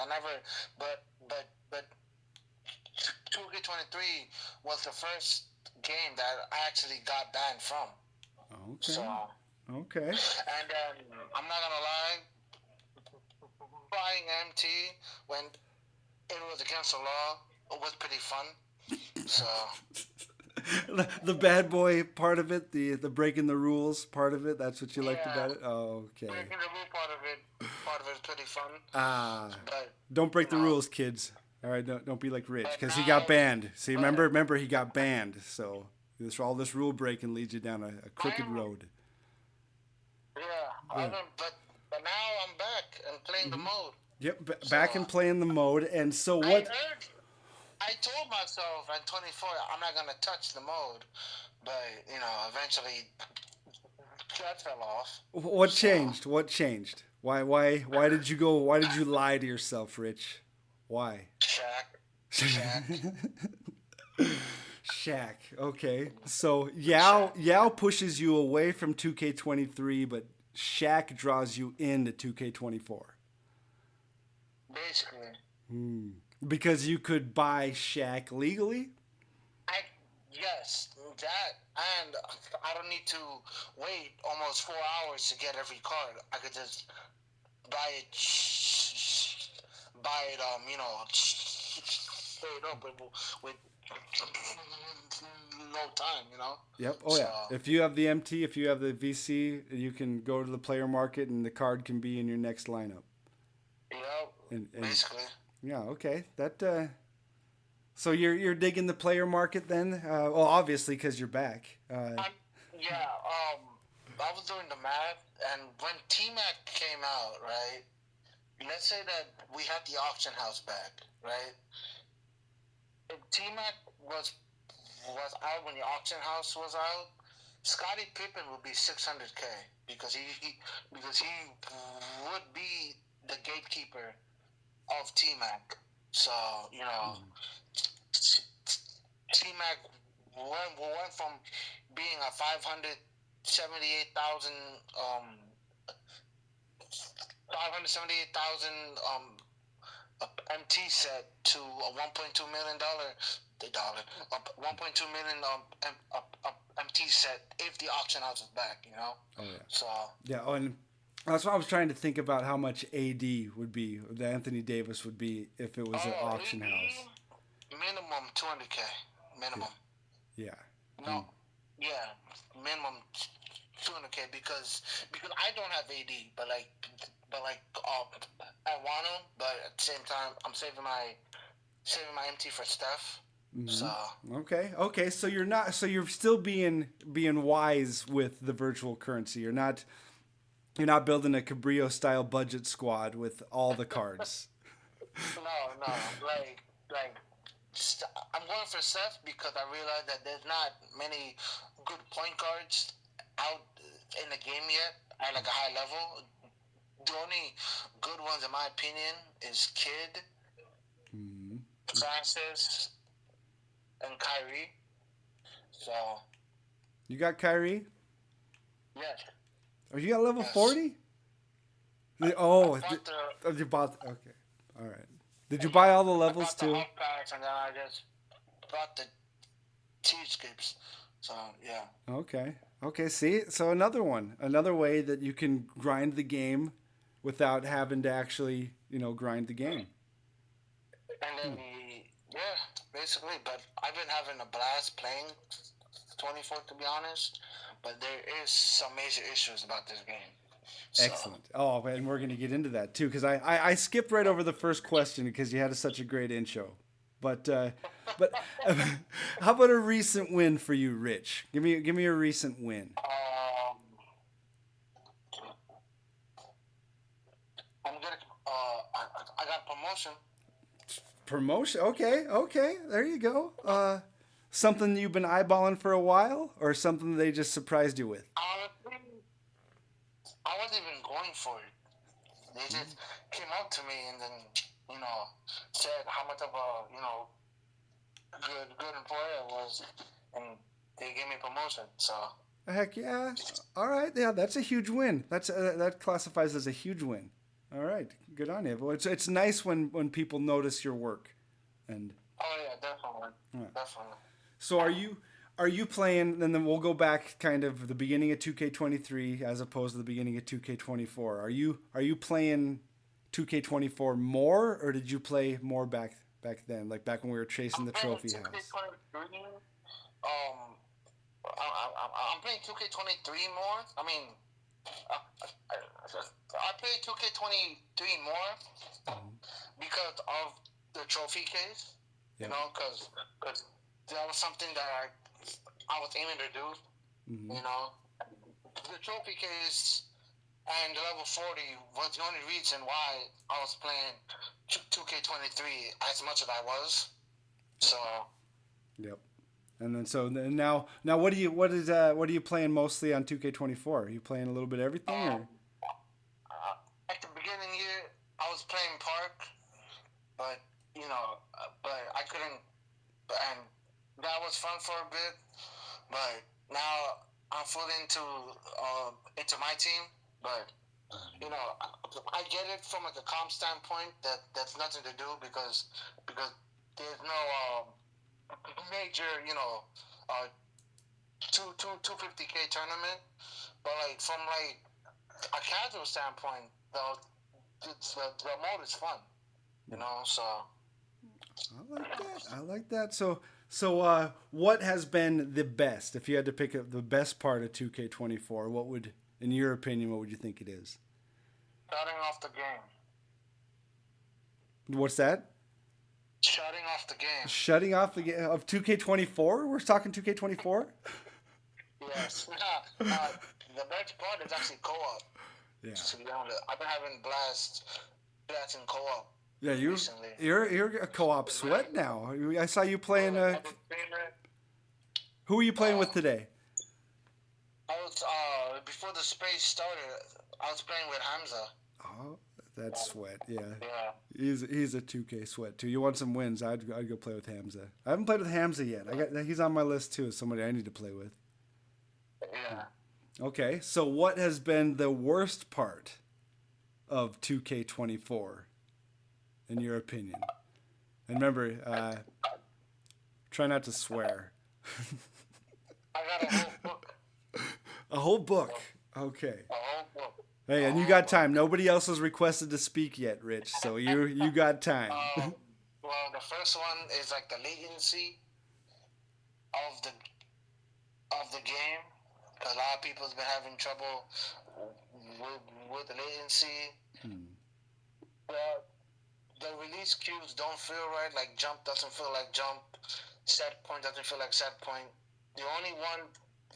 2K23 was the first game that I actually got banned from. Okay. So, okay. And I'm not gonna lie, buying MT when it was against the law was pretty fun. So. The bad boy part of it, the breaking the rules part of it, that's what you liked about it? Oh, okay. Breaking the rule part of it is pretty fun. But, don't break the rules, kids. All right, don't be like Rich, because he got banned. See, remember he got banned, so all this rule breaking leads you down a crooked road. Yeah. But now I'm back and playing the mode. Yep, back and playing the mode, and so what... I told myself at 24 I'm not gonna touch the mode, but eventually that fell off. What changed? What changed? Why did you go? Why did you lie to yourself, Rich? Why? Shaq. Shaq. Okay. So Yao pushes you away from 2K23, but Shaq draws you into 2K24. Basically. Because you could buy Shaq legally? Yes, that and I don't need to wait almost 4 hours to get every card. I could just buy it, straight up with no time. Yep. Oh So, yeah. If you have the MT, if you have the VC, you can go to the player market, and the card can be in your next lineup. And basically. yeah, okay. That. So you're digging the player market then? Well, obviously because you're back. Yeah. I was doing the math, and when T-Mac came out, right? Let's say that we had the auction house back, right? If T-Mac was out when the auction house was out, Scottie Pippen would be 600K because he would be the gatekeeper of T-Mac. So T-Mac went from being a 578,000 MT set to a $1.2 million MT set if the auction house is back. Oh yeah. So Yeah. Oh, and that's why I was trying to think about how much AD would be, the Anthony Davis would be if it was an auction house. Minimum 200K. Minimum. Yeah. No. Yeah. Minimum 200K because I don't have AD, but I want to, but at the same time I'm saving my MT for Steph. Mm-hmm. So okay. So you're not. So you're still being wise with the virtual currency. You're not building a Cabrillo style budget squad with all the cards. no, I'm going for Steph because I realize that there's not many good point guards out in the game yet at like a high level. The only good ones, in my opinion, is Kid, Francis, and Kyrie. So You got Kyrie? yes. Oh, you got level 40? You bought. Okay, all right. Did you buy all the levels too? I bought the packs and then I just bought the cheapskates. So yeah. Okay. See, so another way that you can grind the game without having to actually, grind the game. And then basically. But I've been having a blast playing 24, to be honest. But there is some major issues about this game. So. Excellent. Oh, and we're going to get into that too, because I skipped right over the first question because you had such a great intro. But how about a recent win for you, Rich? Give me a recent win. I'm gonna. I got promotion. Promotion. Okay. There you go. Something you've been eyeballing for a while, or something they just surprised you with? Honestly, I wasn't even going for it. They just came up to me and then, said how much of a good employee I was, and they gave me promotion. So. Heck yeah! All right, yeah, that's a huge win. That classifies as a huge win. All right, good on you. Well, it's nice when people notice your work, and. Oh yeah, definitely, definitely. So are you playing? And then we'll go back kind of the beginning of 2K23 as opposed to the beginning of 2K24. Are you playing 2K24 more, or did you play more back then, like back when we were chasing the trophy house? I'm playing 2K23 more. I mean, I play 2K23 more because of the trophy case. Yep. Because that was something that I was aiming to do. Mm-hmm. The trophy case and the level 40 was the only reason why I was playing 2K23 as much as I was. So. Yep. And then now what are you playing mostly on 2K24? Are you playing a little bit of everything or? At the beginning year, I was playing Park, but I couldn't, and that was fun for a bit. But now I'm fully into MyTeam, but I get it from like a calm standpoint that that's nothing to do because there's no major two 50K tournament, but like from like a casual standpoint, the mode is fun, you know. So I like that. I like that. So, what has been the best? If you had to pick up the best part of 2K24, what would, in your opinion, what would you think it is? shutting off the game, What's that? shutting off the game. Shutting off the game of 2K24? We're talking 2K24? Yes. The best part is actually co-op. Yeah. To be honest, I've been having blast in co-op Yeah, recently. you're a co-op sweat now. I saw you playing. Who are you playing with today? I was before the space started. I was playing with Hamza. Oh, that's sweat. Yeah, Yeah. he's a 2K sweat too. You want some wins? I'd go play with Hamza. I haven't played with Hamza yet. He's on my list too as somebody I need to play with. Yeah. Okay, so what has been the worst part of 2K24, in your opinion? And remember, try not to swear. I got a whole book. A whole book. Okay. A whole book. Hey, and you got time. Nobody else has requested to speak yet, Rich. So you got time. Well, the first one is like the latency of the game. A lot of people's been having trouble with the latency. But the release queues don't feel right. Like jump doesn't feel like jump. Set point doesn't feel like set point. The only one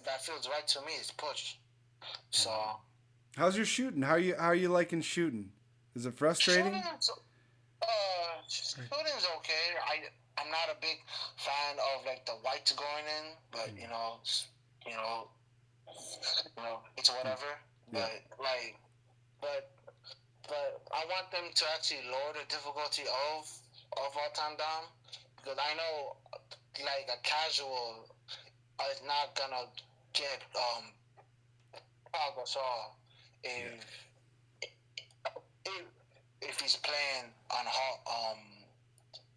that feels right to me is push. So. How's your shooting? How are you liking shooting? Is it frustrating? Shooting's okay. I'm not a big fan of like the whites going in, but it's whatever. Yeah. But I want them to actually lower the difficulty of All Time Down, because I know like a casual is not gonna get progress all if he's playing on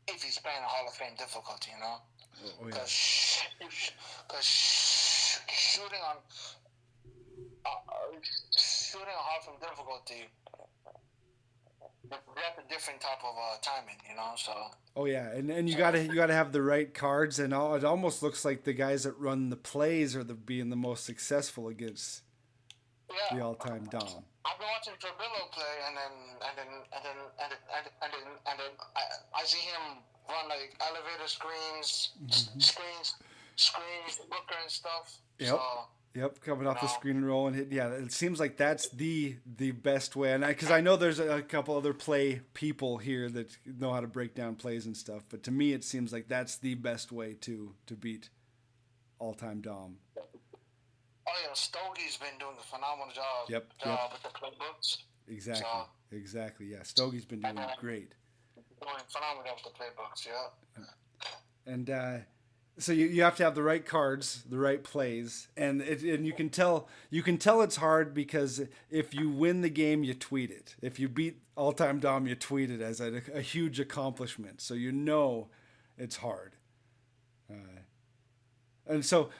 if he's playing a Hall of Fame difficulty, you know. Because shooting on Hall of Fame difficulty, that's a different type of timing, you know. So. Oh yeah, and you gotta have the right cards, and it almost looks like the guys that run the plays are being the most successful against the all-time Dom. I've been watching Trebillo play, and then I see him run like elevator screens, Booker and stuff. Yep. So, Yep, coming off the screen and roll and hit. Yeah, it seems like that's the best way. And because I know there's a couple other play people here that know how to break down plays and stuff, but to me it seems like that's the best way to beat all-time Dom. Oh yeah, Stogie's been doing a phenomenal job. Yep. With the playbooks. Exactly. Yeah, Stogie's been doing great. Doing phenomenal with the playbooks. Yeah. And so you have to have the right cards, the right plays, and you can tell it's hard because if you win the game, you tweet it. If you beat all-time Dom, you tweet it as a huge accomplishment. So you know it's hard. And so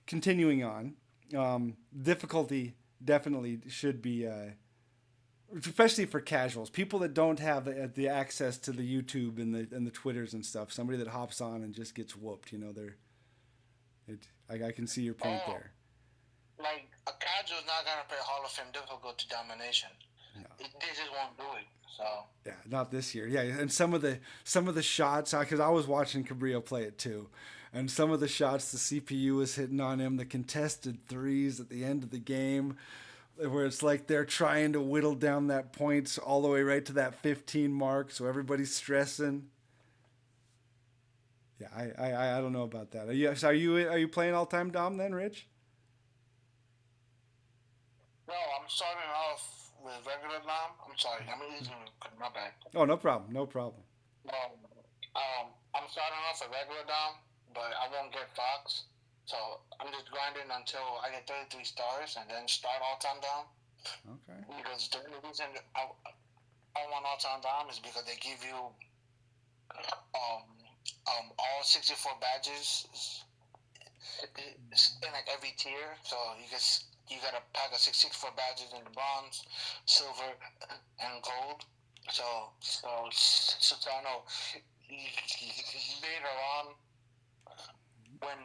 continuing on, difficulty definitely should be, especially for casuals, people that don't have the access to the YouTube and the Twitters and stuff. Somebody that hops on and just gets whooped, you know. I can see your point there. Like a casual's not gonna play Hall of Fame difficult to domination. No. They just won't do it. So. Yeah, not this year. Yeah, and some of the shots, because I was watching Cabrillo play it too. And some of the shots the CPU was hitting on him, the contested threes at the end of the game, where it's like they're trying to whittle down that points all the way right to that 15 mark, so everybody's stressing. Yeah, I don't know about that. Are you playing all-time Dom then, Rich? No, I'm starting off with regular Dom. I'm sorry, my bad. Oh, no problem. I'm starting off with regular Dom, but I won't get Fox. So I'm just grinding until I get 33 stars and then start all-time Dom. Okay. Because the only reason I want all-time Dom is because they give you all 64 badges in like every tier. So you got a pack of 64 badges in the bronze, silver, and gold. So I know later on when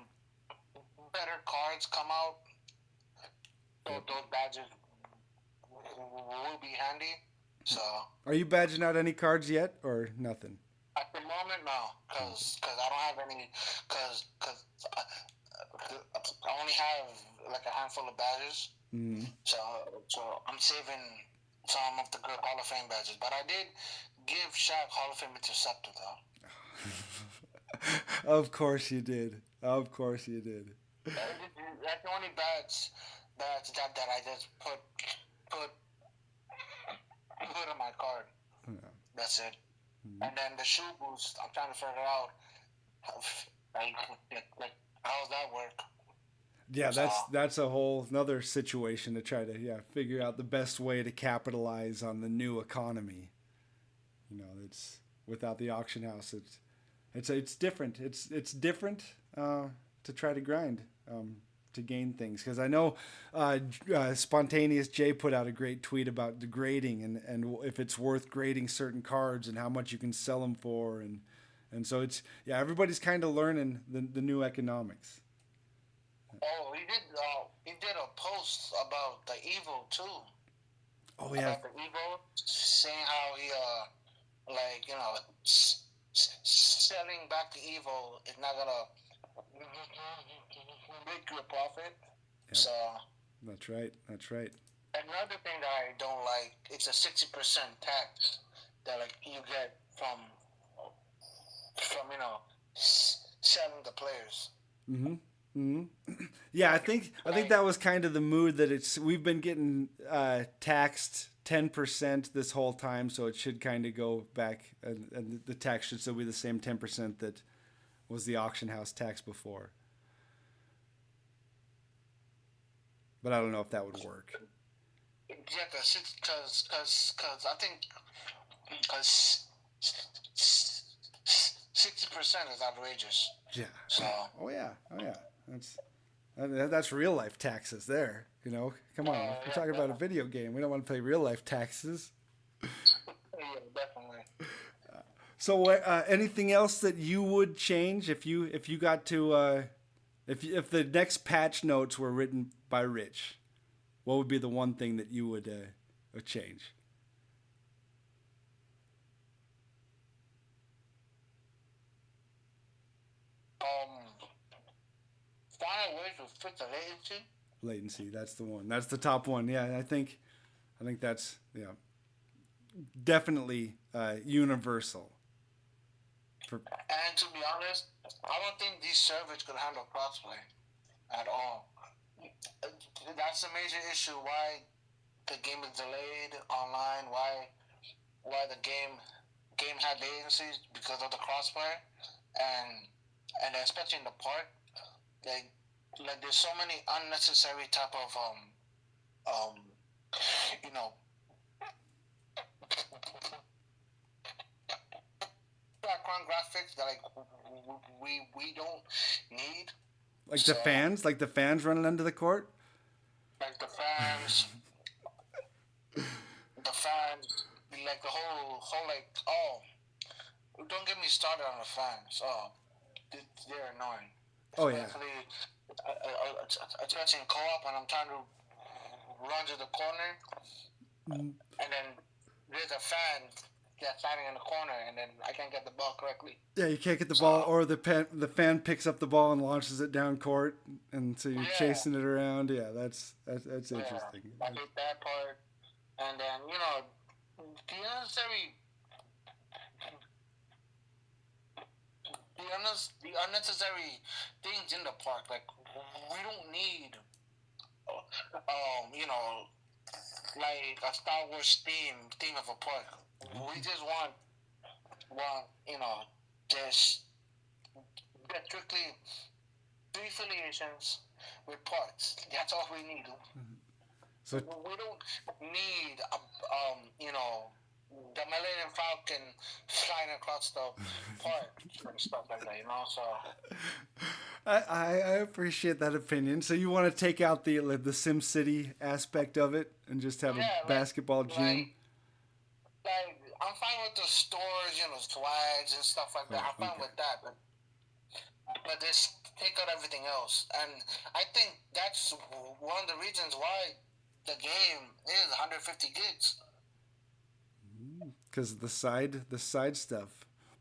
better cards come out, those badges will be handy. So Are you badging out any cards yet, or nothing? at the moment, no, cause I don't have any, cause I only have like a handful of badges. Mm-hmm. So I'm saving some of the good Hall of Fame badges. But I did give Shaq Hall of Fame interceptor though. Of course you did. Of course you did. That's the only badge that I just put on my card. Yeah. That's it. Mm-hmm. And then the shoe boost, I'm trying to figure out like how does that work? Yeah, that's a whole another situation to try to figure out the best way to capitalize on the new economy. You know, it's without the auction house, it's different. It's different to try to grind to gain things, because I know Spontaneous Jay put out a great tweet about degrading and if it's worth grading certain cards and how much you can sell them for, and so it's everybody's kind of learning the new economics. Oh, he did a post about the Evo too. Oh yeah. About the Evo, saying how he like selling back the Evo is not gonna make you a profit. Yep. So That's right. another thing that I don't like, it's a 60% tax that like you get from selling the players. Mm-hmm. Mm-hmm. Yeah, I think that was kind of the mood that we've been getting taxed 10% this whole time, so it should kind of go back, and the tax should still be the same 10% that was the auction house tax before. But I don't know if that would work. Yeah, because I think because 60% is outrageous. Yeah. So. Oh yeah. That's real life taxes there. You know, come on. We're talking about a video game. We don't want to pay real life taxes. Yeah, definitely. So, anything else that you would change if you got to if the next patch notes were written by Rich? What would be the one thing that you would change? Find a way to fit the latency. Latency, that's the one. That's the top one. Yeah, I think that's definitely universal. And to be honest, I don't think these servers could handle crossplay at all. That's a major issue. Why the game is delayed online? Why the game had latencies because of the crossplay, and especially in the park, like there's so many unnecessary type of you know background graphics that like we don't need. Like the fans running under the court. Like the fans, like the whole like don't get me started on the fans. Oh, they're annoying. Oh yeah. Especially in co-op when I'm trying to run to the corner, and then there's a fan standing in the corner, and then I can't get the ball correctly. Yeah, you can't get the ball, or the fan picks up the ball and launches it down court, and so you're chasing it around. Yeah, that's interesting. I hate that part, and then the unnecessary things in the park. Like we don't need, like a Star Wars theme of a park. We just want just strictly 3 affiliations with parks. That's all we need. So we don't need the Millennium Falcon flying across the park and stuff like that, So I appreciate that opinion. So you want to take out the Sim City aspect of it and just have a yeah, basketball gym? Like I'm fine with the stores, swags and stuff like that. I'm fine with that, but just take out everything else. And I think that's one of the reasons why the game is 150 gigs. Because the side stuff.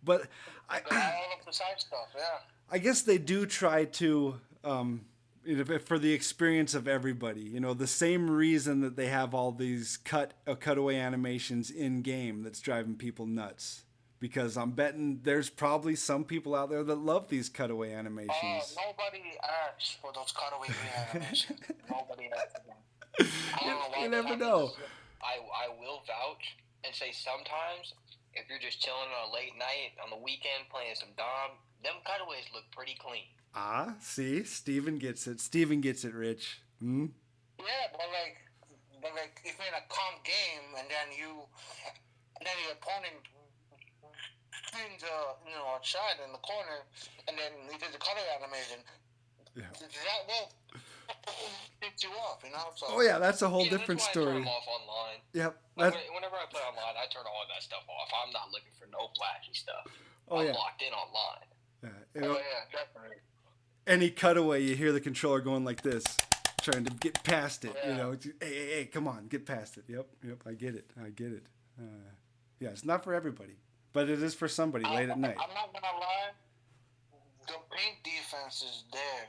But all of the side stuff, yeah. I guess they do try to, for the experience of everybody. The same reason that they have all these cutaway animations in game that's driving people nuts. Because I'm betting there's probably some people out there that love these cutaway animations. Nobody asks for those cutaway animations. Nobody asks for them. You never know. I will vouch and say sometimes if you're just chilling on a late night on the weekend playing some Dom, them cutaways look pretty clean. See, Steven gets it. Steven gets it, Rich. Hmm? Yeah, but if you're in a calm game and then your opponent spins a shot in the corner and then he does a color animation, that will pick you off, So, oh yeah, that's a whole different story. I turn them off online. Yep. Whenever I play online, I turn all that stuff off. I'm not looking for no flashy stuff. I'm locked in online. Yeah, definitely. Any cutaway, you hear the controller going like this, trying to get past it. Yeah. Hey, come on, get past it. Yep, I get it. Yeah, it's not for everybody, but it is for somebody late at night. I'm not gonna lie. The paint defense is there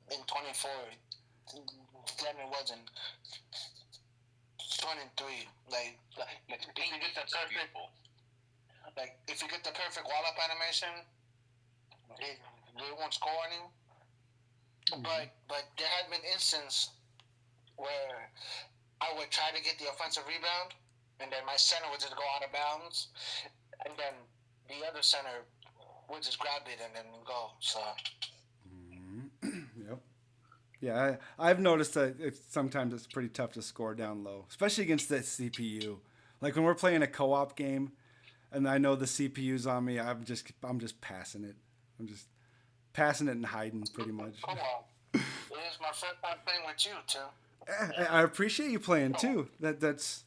in 24 than it was in 23. If you get the perfect, if you get the perfect wall up animation, they won't score any. Mm-hmm. But there had been instances where I would try to get the offensive rebound, and then my center would just go out of bounds, and then the other center would just grab it and then go. So. Yep. Yeah, I've noticed that sometimes it's pretty tough to score down low, especially against the CPU. Like when we're playing a co-op game, and I know the CPU's on me, I'm just passing it. I'm just passing it and hiding pretty much. It is my first time playing with you too. I appreciate you playing too. That's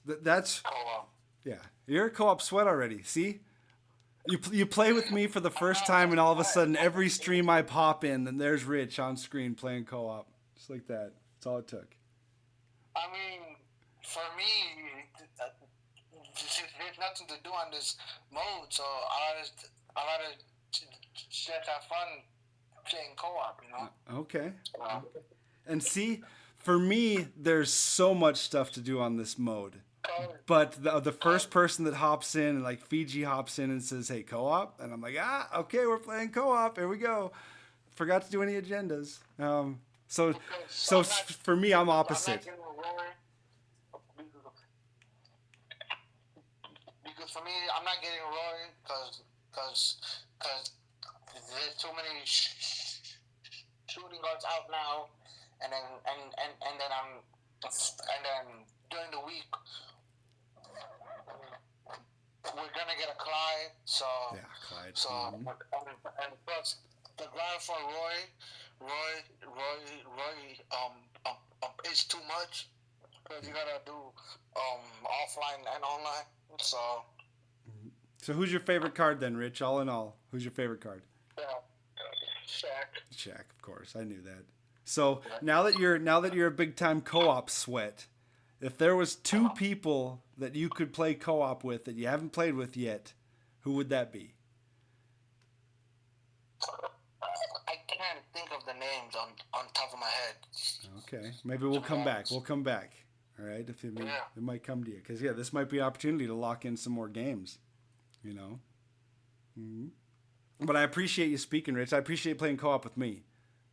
yeah. You're a co-op sweat already. See, you play with me for the first time, and all of a sudden, every stream I pop in, then there's Rich on screen playing co-op, just like that. That's all it took. I mean, for me, there's nothing to do on this mode, so I gotta just have fun playing co-op, Okay. And see, for me, there's so much stuff to do on this mode. But the first person that hops in, and like Fiji hops in and says, "Hey, co-op," and I'm like, okay, we're playing co-op. Here we go. Forgot to do any agendas. So for me, I'm opposite. Because for me, I'm not getting Rory because there's too many shooting guards out now, and then during the week we're gonna get a Clyde. So yeah, Clyde. So and plus the grind for Roy is too much because you gotta do offline and online. So who's your favorite card then, Rich? All in all, who's your favorite card? Yeah, Shaq, of course. I knew that. So now that you're a big time co-op sweat, if there was two people that you could play co-op with that you haven't played with yet, who would that be? I can't think of the names on top of my head. Okay, maybe we'll come back. All right, if it might come to you, because this might be an opportunity to lock in some more games. Mm-hmm. But I appreciate you speaking, Rich. I appreciate playing co-op with me.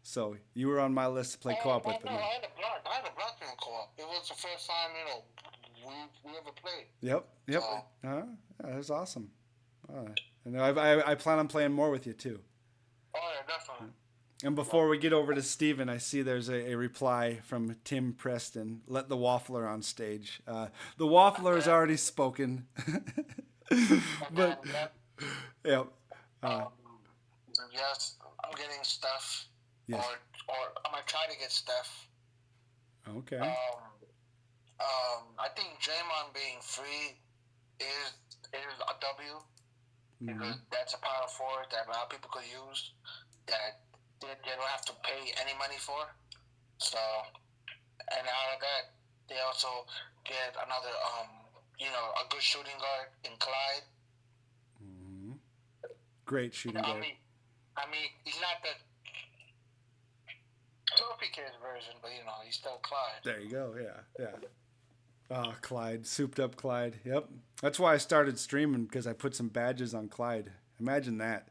So you were on my list to play co-op with me. I had a block playing co-op. It was the first time we ever played. Yep. Yeah, that was awesome. And I plan on playing more with you too. Oh yeah, definitely. And before we get over to Steven, I see there's a reply from Tim Preston. Let the Waffler on stage. The Waffler has already spoken. But, yeah. Yes, I'm getting Steph. Yes. Or I'm gonna try to get Steph. Okay. I think Draymond being free is a W because that's a power forward that a lot of people could use that they don't have to pay any money for. So, and out of that, they also get another a good shooting guard in Clyde. Great shooting guard. I mean, he's not the trophy case version, but he's still Clyde. There you go. Yeah. Clyde, souped up Clyde. Yep. That's why I started streaming, because I put some badges on Clyde. Imagine that.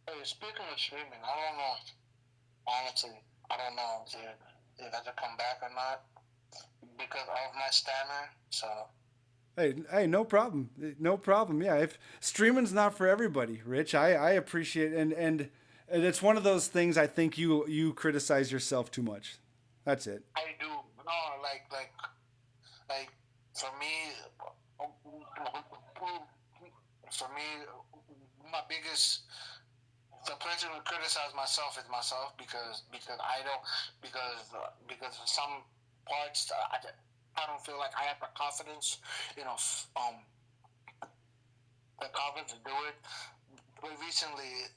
Hey, speaking of streaming, I don't know. Honestly, I don't know if I should come back or not because of my stamina. So. Hey, no problem. No problem. Yeah, if streaming's not for everybody, Rich, I appreciate it. And it's one of those things I think you criticize yourself too much. That's it. I do. No, like for me, my biggest the person who criticize myself is myself because I don't because some parts I don't feel like I have the confidence, the confidence to do it. But recently,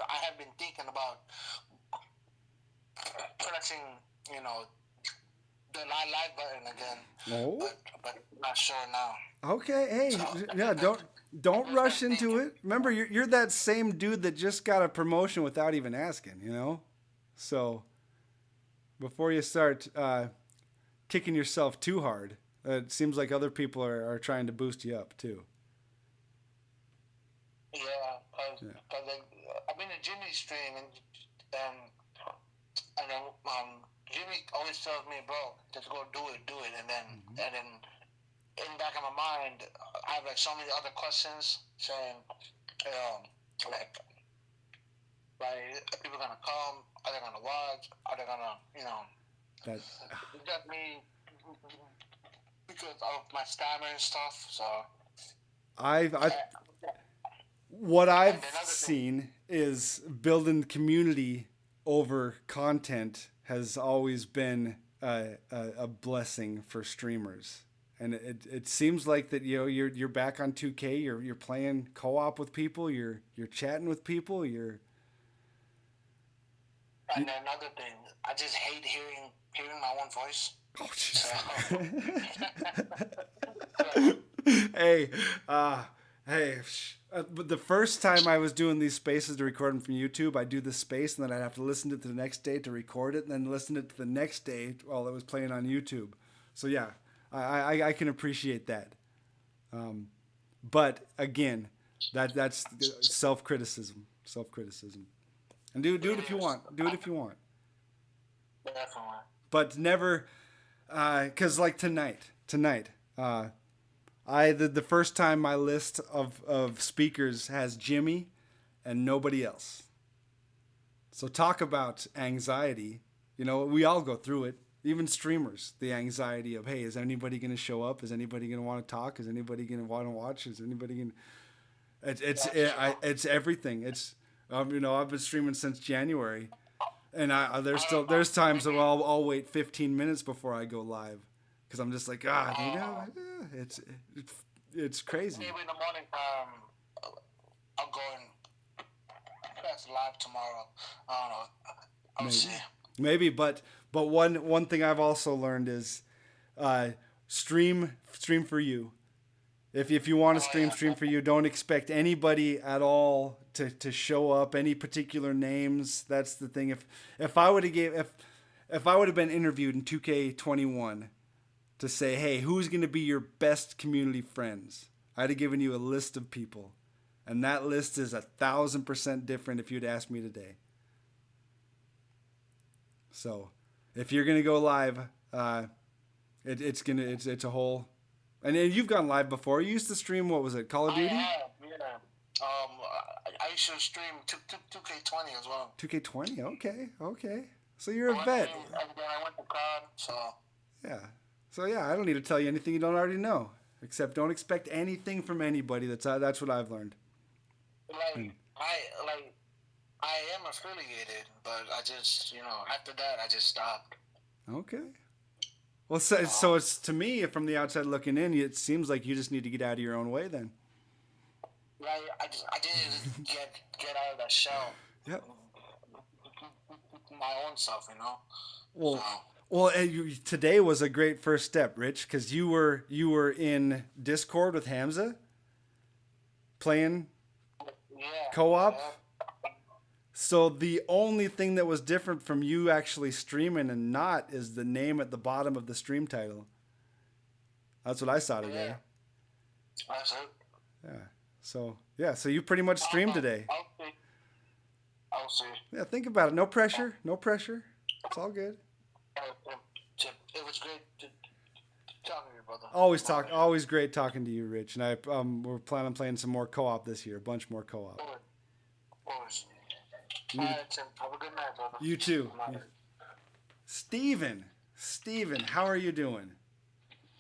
I have been thinking about pressing, the like button again. No. But not sure now. Okay. Hey, yeah. Don't rush into it. Remember, you're that same dude that just got a promotion without even asking. So before you start kicking yourself too hard, it seems like other people are trying to boost you up too. Yeah, I've been to Jimmy's stream and Jimmy always tells me, bro, just go do it, and then in the back of my mind, I have like so many other questions saying, like are people gonna come? Are they gonna watch? Are they gonna, that me because of my stamina and stuff. So what I've seen is building community over content has always been a blessing for streamers, and it seems like that you're back on 2K. You're playing co-op with people. You're chatting with people. And another thing, I just hate hearing my own voice. Oh, jeez. Hey, but the first time I was doing these spaces to record them from YouTube, I'd do the space, and then I'd have to listen to it the next day to record it, and then listen to it the next day while it was playing on YouTube. So yeah, I can appreciate that. But again, that's self-criticism. And do it if you want. Definitely. But never, because like tonight, the first time my list of speakers has Jimmy and nobody else. So talk about anxiety. We all go through it. Even streamers, the anxiety of, hey, is anybody going to show up? Is anybody going to want to talk? Is anybody going to want to watch? Is anybody going to... It's everything. It's, I've been streaming since January. And there's times that I'll wait 15 minutes before I go live. Because I'm just like, it's crazy. Maybe in the morning, I'll go and press live tomorrow. I don't know. I'll see. Maybe, but one thing I've also learned is stream for you. If you want to stream for you. Don't expect anybody at all to show up. Any particular names. That's the thing. If I would have been interviewed in 2K21 to say, hey, who's going to be your best community friends, I'd have given you a list of people, and that list is 1,000% different if you'd asked me today. So, if you're gonna go live, it's a whole. And you've gone live before. You used to stream. What was it? Call of Duty. Yeah. I should stream 2K20 as well. 2K20, okay. So you're a vet. I went to COD, so. Yeah. So yeah, I don't need to tell you anything you don't already know. Except don't expect anything from anybody. That's what I've learned. I am affiliated, but I just after that I just stopped. Okay. Well, so it's to me from the outside looking in, it seems like you just need to get out of your own way then. Right. I didn't get out of that shell. Yep. My own self, Well. So. Well, today was a great first step, Rich, because you were in Discord with Hamza, playing co-op. Yeah. So the only thing that was different from you actually streaming and not is the name at the bottom of the stream title. That's what I saw today. Yeah. That's it. Yeah. So you pretty much streamed today. I'll see. Yeah, think about it. No pressure. It's all good. It was great talking to you, brother. Always great talking to you, Rich. And we're planning on playing some more co-op this year. A bunch more co-op. Always. All right, Tim. Have a good night, brother. You too. Yeah. Steven, how are you doing?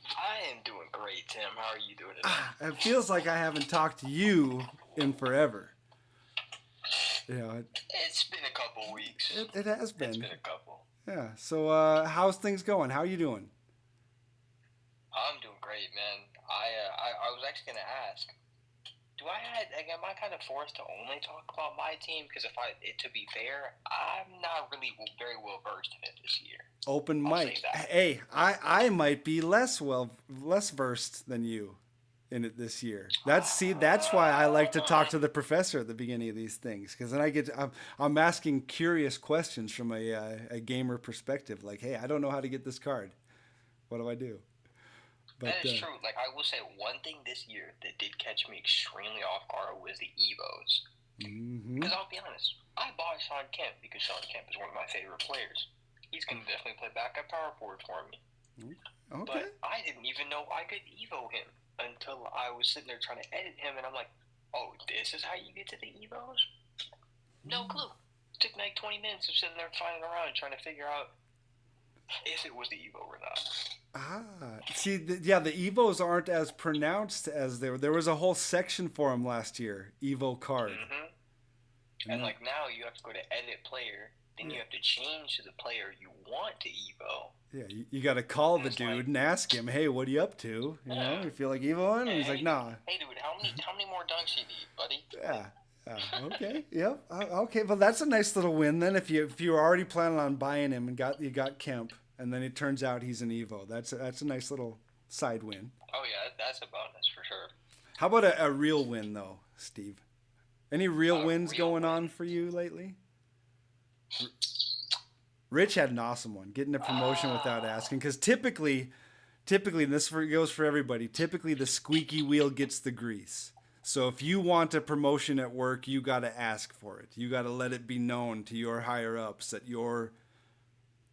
I am doing great, Tim. How are you doing today? It feels like I haven't talked to you in forever. It's been a couple weeks. It has been. It's been a couple. Yeah. So, how's things going? How are you doing? I'm doing great, man. I was actually gonna ask, am I kind of forced to only talk about my team? Because to be fair, I'm not really very well versed in it this year. Open mic. Hey, I might be less versed than you in it this year. That's why I like to talk to the professor at the beginning of these things, because then I'm asking curious questions from a gamer perspective. Like, hey, I don't know how to get this card. What do I do? But, that is true. Like, I will say one thing this year that did catch me extremely off guard was the Evos. Because I'll be honest, I bought Sean Kemp because Sean Kemp is one of my favorite players. He's going to definitely play backup power forward for me. Okay. But I didn't even know I could Evo him until I was sitting there trying to edit him, and I'm like, oh, this is how you get to the Evos? No clue. It took me like 20 minutes of sitting there finding around trying to figure out if it was the Evo or not. See, the Evos aren't as pronounced as they were. There was a whole section for them last year, Evo card. And like now you have to go to edit player, then you have to change to the player you want to Evo. Yeah, you got to call the dude and ask him, hey, what are you up to? You feel like Evoing? And he's like, nah. Hey, dude, how many more dunks you need, buddy? Yeah. Okay. Yep. Okay. Well, that's a nice little win then. If you were already planning on buying him and you got Kemp, and then it turns out he's an Evo. That's a nice little side win. Oh yeah, that's a bonus for sure. How about a real win though, Steve? Any real wins going on for you lately? Rich had an awesome one, getting a promotion without asking. Because typically, and this goes for everybody, typically the squeaky wheel gets the grease. So if you want a promotion at work, you got to ask for it. You got to let it be known to your higher ups that you're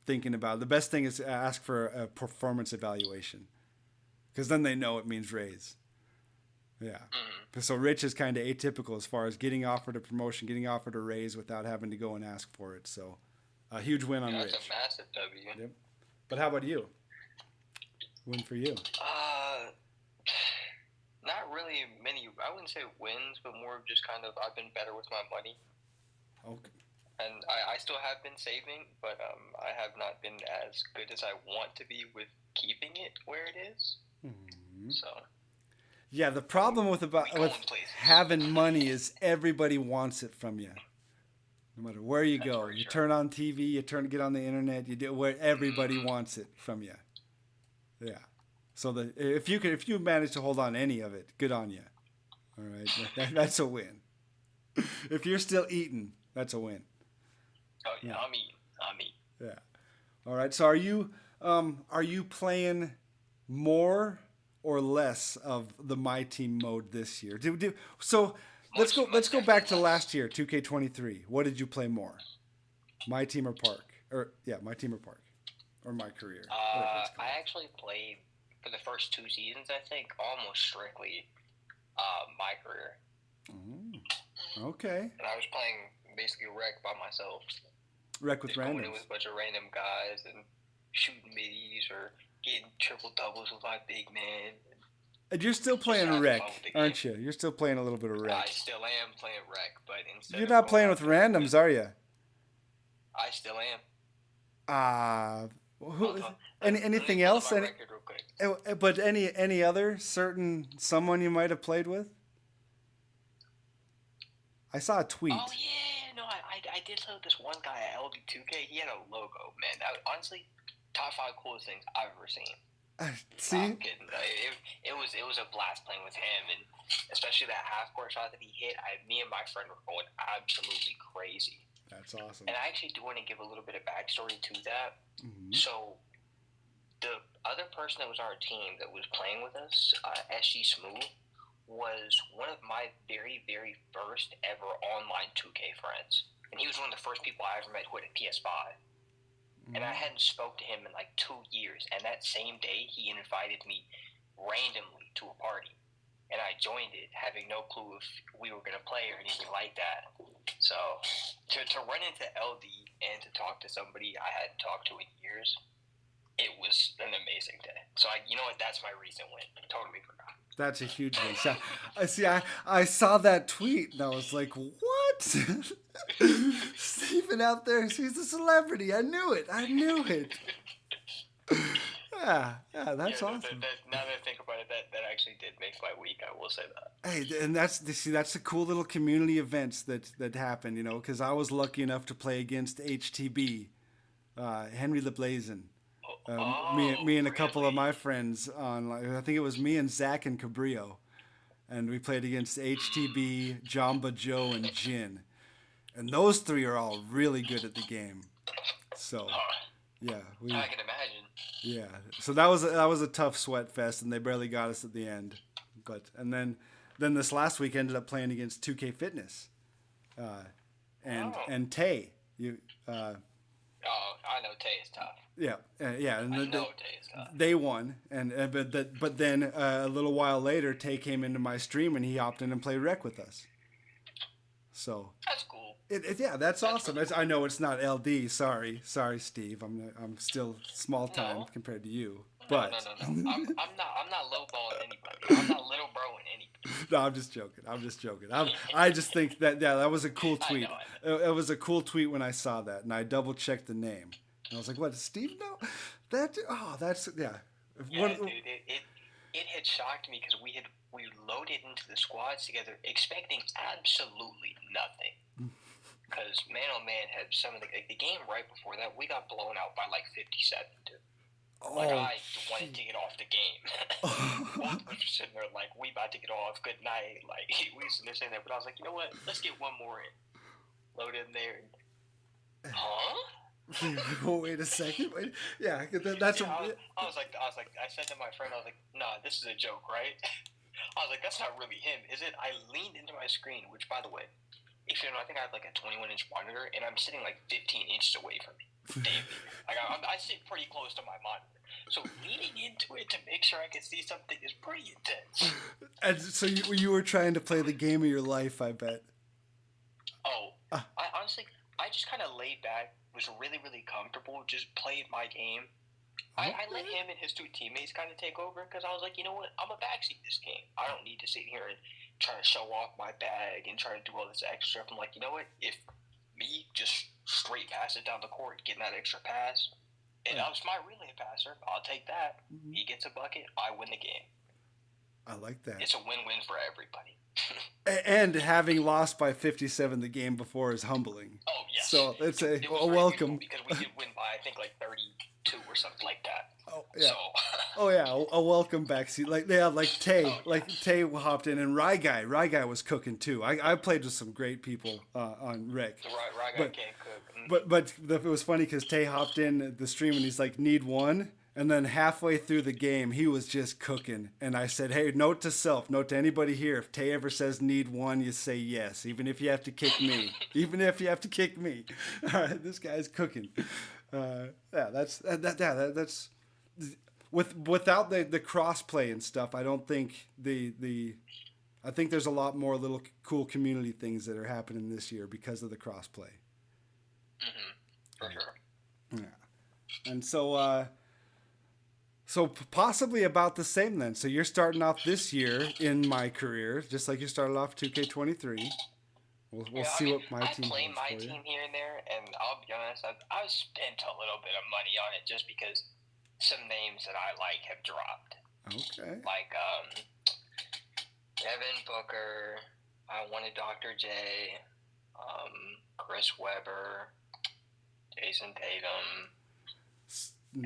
thinking about. The best thing is to ask for a performance evaluation, because then they know it means raise. Yeah. So Rich is kind of atypical as far as getting offered a promotion, getting offered a raise without having to go and ask for it. So a huge win on Rich. That's a massive W. Yep. But how about you? Win for you? Not really many. I wouldn't say wins, but more of just kind of I've been better with my money. Okay. And I still have been saving, but I have not been as good as I want to be with keeping it where it is. So. Yeah, the problem with having money is everybody wants it from you. No matter where you go, you turn on TV, get on the internet, you do where everybody wants it from you. Yeah. So if you manage to hold on any of it, good on you. All right, that's a win. If you're still eating, that's a win. Oh yeah, I'm eating. Yeah. All right. So are you playing more or less of the MyTeam mode this year? Let's go back to last year, 2K23. What did you play more? MyTeam or Park? MyTeam or Park? Or My Career? I actually played for the first 2 seasons, I think, almost strictly My Career. Okay. And I was playing basically rec by myself. Rec with randoms. Going in with a bunch of random guys and shooting middies or getting triple doubles with my big man. And you're still playing rec, aren't you? You're still playing a little bit of rec. I still am playing rec, but instead you're not playing with randoms, are you? I still am. Anything else? But any other certain someone you might have played with? I saw a tweet. Oh yeah, no, I did play with this one guy at LB2K. He had a logo, man. Honestly, top 5 coolest things I've ever seen. See? I'm kidding. It was a blast playing with him, and especially that half court shot that he hit. Me and my friend were going absolutely crazy. That's awesome. And I actually do want to give a little bit of backstory to that. Mm-hmm. So, the other person that was on our team that was playing with us, SG Smooth, was one of my very, very first ever online 2K friends. And he was one of the first people I ever met who had a PS5. And I hadn't spoke to him in like 2 years. And that same day, he invited me randomly to a party. And I joined it, having no clue if we were going to play or anything like that. So, to run into LD and to talk to somebody I hadn't talked to in years, it was an amazing day. So, you know what? That's my recent win. I totally forgot. That's a huge win. So, I saw that tweet and I was like, what? Steven out there, he's a celebrity. I knew it. Yeah, that's awesome. Now that I think about it, that actually did make my week. I will say that. Hey, and that's the cool little community events that happen, you know, because I was lucky enough to play against HTB, Henry LeBlazin. Me and a couple of my friends on, I think it was me and Zach and Cabrillo, and we played against HTB, Jamba Joe, and Jin, and those three are all really good at the game. So, yeah, I can imagine. Yeah, so that was a tough sweat fest, and they barely got us at the end. And then this last week ended up playing against 2K Fitness, and Tay. I know Tay is tough. Yeah, and I know Tay is tough. They won, but then a little while later, Tay came into my stream and he hopped in and played rec with us. So that's cool. That's awesome. Cool. I know it's not LD. Sorry, Steve. I'm still small time compared to you. But no. I'm not lowballing anybody. I'm not little broing anybody. No, I'm just joking. I just think that was a cool tweet. It was a cool tweet when I saw that, and I double checked the name. And I was like, "What? Does Steve know?" That's yeah. Yeah, dude. It had shocked me because we loaded into the squads together expecting absolutely nothing. Because man, oh man, had some of the game right before that, we got blown out by like 57. Dude. I wanted to get off the game. Both of us were sitting there like, we about to get off. Good night. Like we were sitting there, but I was like, you know what? Let's get one more in. Load in there. Huh? Wait a second. Yeah, that's. I was like, I said to my friend, I was like, nah, this is a joke, right? I was like, that's not really him, is it? I leaned into my screen, which, by the way, if you know, I think I have like a 21-inch monitor, and I'm sitting like 15 inches away from me. Damn. Like I sit pretty close to my monitor, so leaning into it to make sure I can see something is pretty intense. And so you were trying to play the game of your life, I bet. I honestly, I just kind of laid back, was really, really comfortable, just played my game. I let him and his two teammates kind of take over because I was like, you know what, I'm a backseat this game. I don't need to sit here and try to show off my bag and try to do all this extra stuff. I'm like, you know what, if me just straight pass it down the court, getting that extra pass, and I'm my relay passer, I'll take that. He gets a bucket, I win the game. I like that. It's a win-win for everybody. And having lost by 57 the game before is humbling. Oh, yes. So it's a welcome. Because we did win by, I think, like 32 or something like that. Oh, yeah. So. Oh, yeah. A welcome backseat. Like Tay. Oh, yeah. Like Tay hopped in, and Rye Guy was cooking, too. I played with some great people on Rick. The Rye Guy can't cook. But it was funny because Tay hopped in the stream, and he's like, need one. And then halfway through the game, he was just cooking. And I said, hey, note to self, note to anybody here, if Tay ever says need one, you say yes, even if you have to kick me. All right, this guy's cooking. That's without the cross play and stuff. I don't think I think there's a lot more little cool community things that are happening this year because of the crossplay. For sure. Yeah. And so possibly about the same then. So you're starting off this year in my career, just like you started off 2K23. We'll see what my team. I play my team here and there, and I'll be honest, I've spent a little bit of money on it just because some names that I like have dropped. Okay. Like Devin Booker, I wanted Dr. J, Chris Webber, Jason Tatum.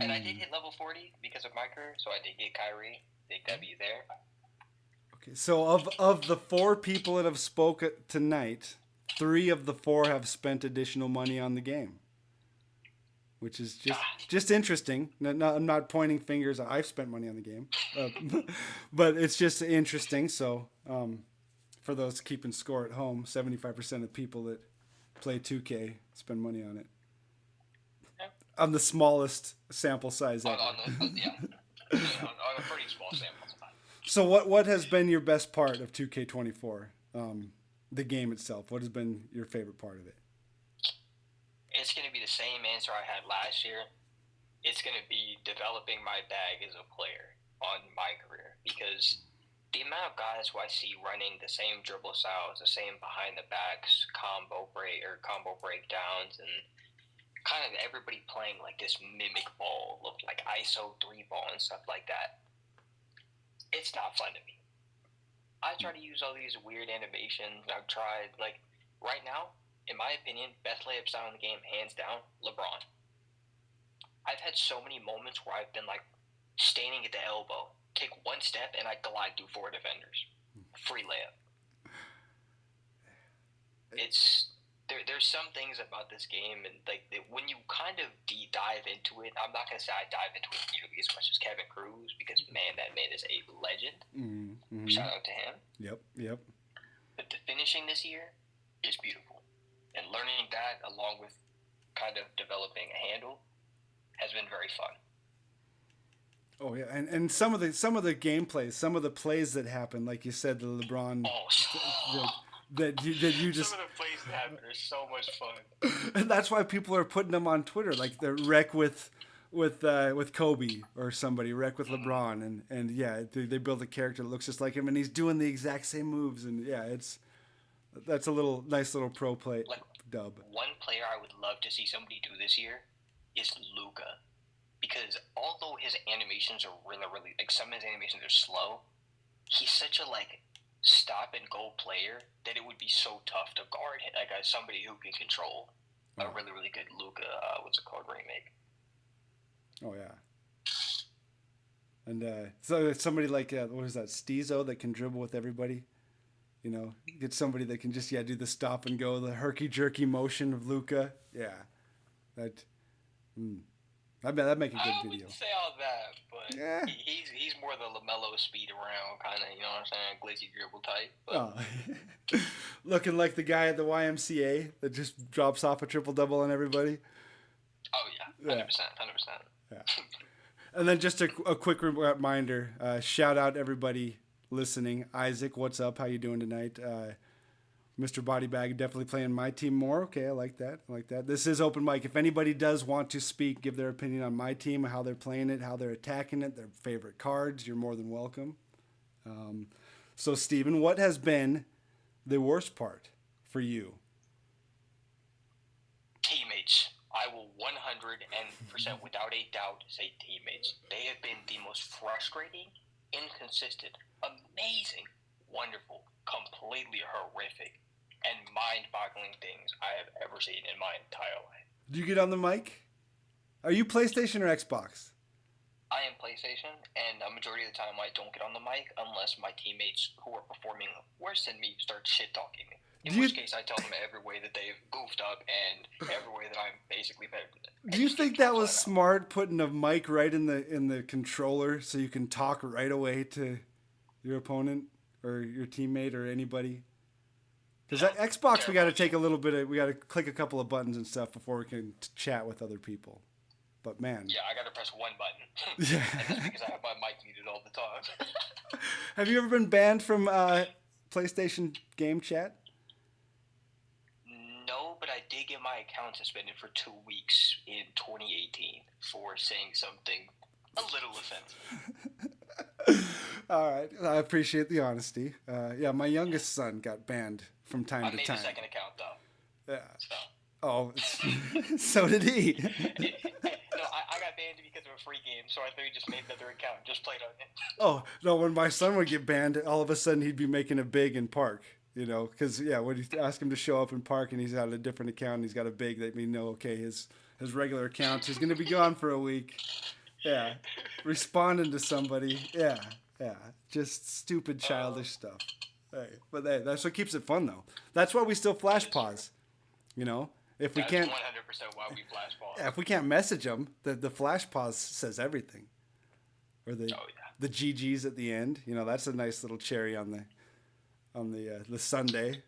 And I did hit level 40 because of my career, so I did get Kyrie. Big W there. Okay, so of the 4 people that have spoken tonight, 3 of the 4 have spent additional money on the game, which is just interesting. No, I'm not pointing fingers. I've spent money on the game, but it's just interesting. So for those keeping score at home, 75% of people that play 2K spend money on it. On the smallest sample size ever. On a pretty small sample size. So what has been your best part of 2K24? The game itself. What has been your favorite part of it? It's going to be the same answer I had last year. It's going to be developing my bag as a player on my career, because the amount of guys who I see running the same dribble styles, the same behind the backs, combo breakdowns, and kind of everybody playing like this mimic ball, look like ISO 3 ball and stuff like that. It's not fun to me. I try to use all these weird animations. I've tried, like, right now, in my opinion, best layup style in the game, hands down, LeBron. I've had so many moments where I've been, like, standing at the elbow, take one step, and I glide through 4 defenders. Free layup. There's some things about this game, and like when you kind of dive into it, I'm not gonna say I dive into it nearly as much as Kevin Cruz, because man, that man is a legend. Mm-hmm. Shout out to him. Yep. But the finishing this year is beautiful, and learning that along with kind of developing a handle has been very fun. Oh yeah, and some of the gameplays, some of the plays that happen, like you said, the LeBron. That you just. Some of the plays that happen are so much fun. And that's why people are putting them on Twitter, like the wreck with Kobe or somebody, wreck with LeBron, and yeah, they build a character that looks just like him, and he's doing the exact same moves, and yeah, that's a nice little pro play dub. One player I would love to see somebody do this year is Luka, because although his animations are really, like, some of his animations are slow, he's such a stop and go player that it would be so tough to guard him, like somebody who can control a really good Luka remake. Oh yeah. And so it's somebody like what is that, Steezo, that can dribble with everybody. You know, get somebody that can just do the stop and go, the herky jerky motion of Luka. Yeah, I bet that'd make a good video. I wouldn't say all that, but yeah. He's more the LaMelo speed around kind of, you know what I'm saying, glizzy dribble type. But. Oh. Looking like the guy at the YMCA that just drops off a triple-double on everybody. Oh, yeah, 100%. Yeah. And then just a quick reminder, shout out everybody listening. Isaac, what's up? How you doing tonight? Mr. Bodybag definitely playing my team more. Okay, I like that. This is open mic. If anybody does want to speak, give their opinion on my team, how they're playing it, how they're attacking it, their favorite cards, you're more than welcome. So, Steven, what has been the worst part for you? Teammates. I will 100% without a doubt say teammates. They have been the most frustrating, inconsistent, amazing, wonderful, completely horrific, and mind-boggling things I have ever seen in my entire life. Do you get on the mic? Are you PlayStation or Xbox? I am PlayStation, and a majority of the time I don't get on the mic unless my teammates who are performing worse than me start shit-talking me. In which case I tell them every way that they've goofed up and every way that I'm basically better than them. Do you think that was smart, putting a mic right in the controller so you can talk right away to your opponent or your teammate or anybody? Because Xbox, we got to take we got to click a couple of buttons and stuff before we can chat with other people. But man. Yeah, I got to press one button. Yeah. And that's because I have my mic muted all the time. Have you ever been banned from PlayStation game chat? No, but I did get my account suspended for 2 weeks in 2018 for saying something a little offensive. All right, I appreciate the honesty. Yeah, my youngest son got banned from time to time. I made a second account though. Yeah. So. Oh, so did he. No, I got banned because of a free game, so I literally just made another account, just played on it. Oh no, when my son would get banned, all of a sudden he'd be making a big in park. You know, because when you ask him to show up in park and he's got a different account and he's got a big, that mean no, okay, his regular account is going to be gone for a week. Yeah, responding to somebody. Yeah, just stupid childish stuff. Hey, but that's what keeps it fun though. That's why we still flash pause. You know, if we can't. 100% why we flash pause. Yeah, if we can't message them, the flash pause says everything. Or the GGs at the end. You know, that's a nice little cherry on the Sunday.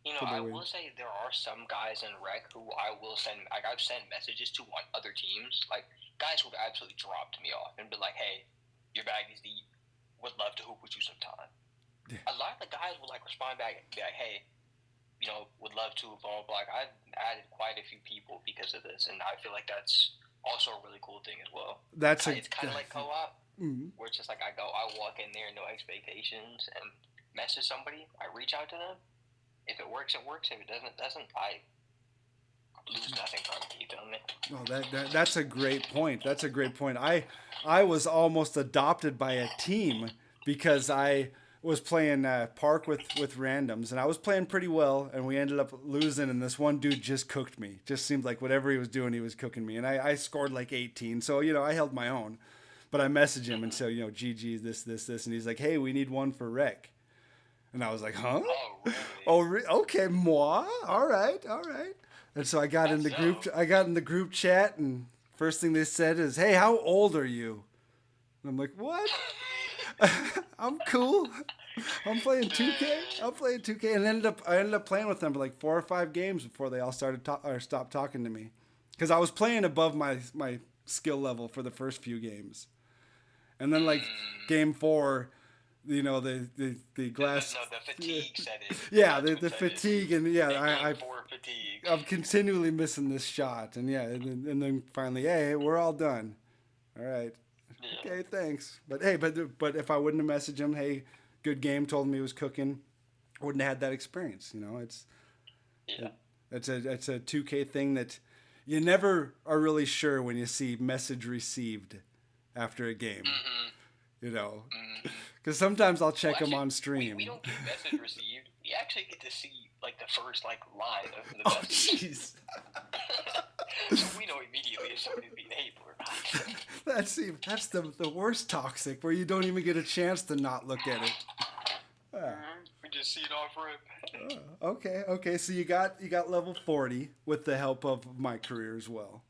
You know, I will say there are some guys in rec who I will send, like I've sent messages to on other teams, like guys who have absolutely dropped me off and been like, hey, your bag is deep, would love to hoop with you sometime. Yeah. A lot of the guys will like respond back and be like, hey, you know, would love to, blah, blah, blah. Like, I've added quite a few people because of this, and I feel like that's also a really cool thing as well. It's kind of like co-op, where it's just like I walk in there, no expectations, and message somebody, I reach out to them. If it works, it works. If it doesn't, I lose nothing from it. You feel me? Oh, that's a great point. That's a great point. I was almost adopted by a team because I was playing park with randoms, and I was playing pretty well, and we ended up losing, and this one dude just cooked me. Just seemed like whatever he was doing, he was cooking me, and I scored like 18, so, you know, I held my own. But I messaged him and said, you know, GG, this, and he's like, hey, we need one for rec. And I was like, huh? Oh, really? Okay, moi. All right. And so I got in the group chat, and first thing they said is, hey, how old are you? And I'm like, what? I'm cool. I'm playing 2K. And I ended up playing with them for like 4 or 5 games before they all stopped talking to me, because I was playing above my skill level for the first few games, and then like game 4. You know, the glass. No, the fatigue set in. Yeah, the fatigue, and fatigue. I'm continually missing this shot, and and then finally, hey, we're all done. All right. Yeah. Okay, thanks. But hey, but if I wouldn't have messaged him, hey, good game, told me he was cooking, I wouldn't have had that experience. You know, it's a 2K thing that you never are really sure when you see message received after a game. Mm-hmm. You know. Because sometimes I'll check them on stream. We don't get message received. We actually get to see like the first line of the message. Oh, jeez. So we know immediately if somebody's being hateful or not. That's the worst toxic, where you don't even get a chance to not look at it. We just see it off rip. Okay. So you got level 40 with the help of my career as well.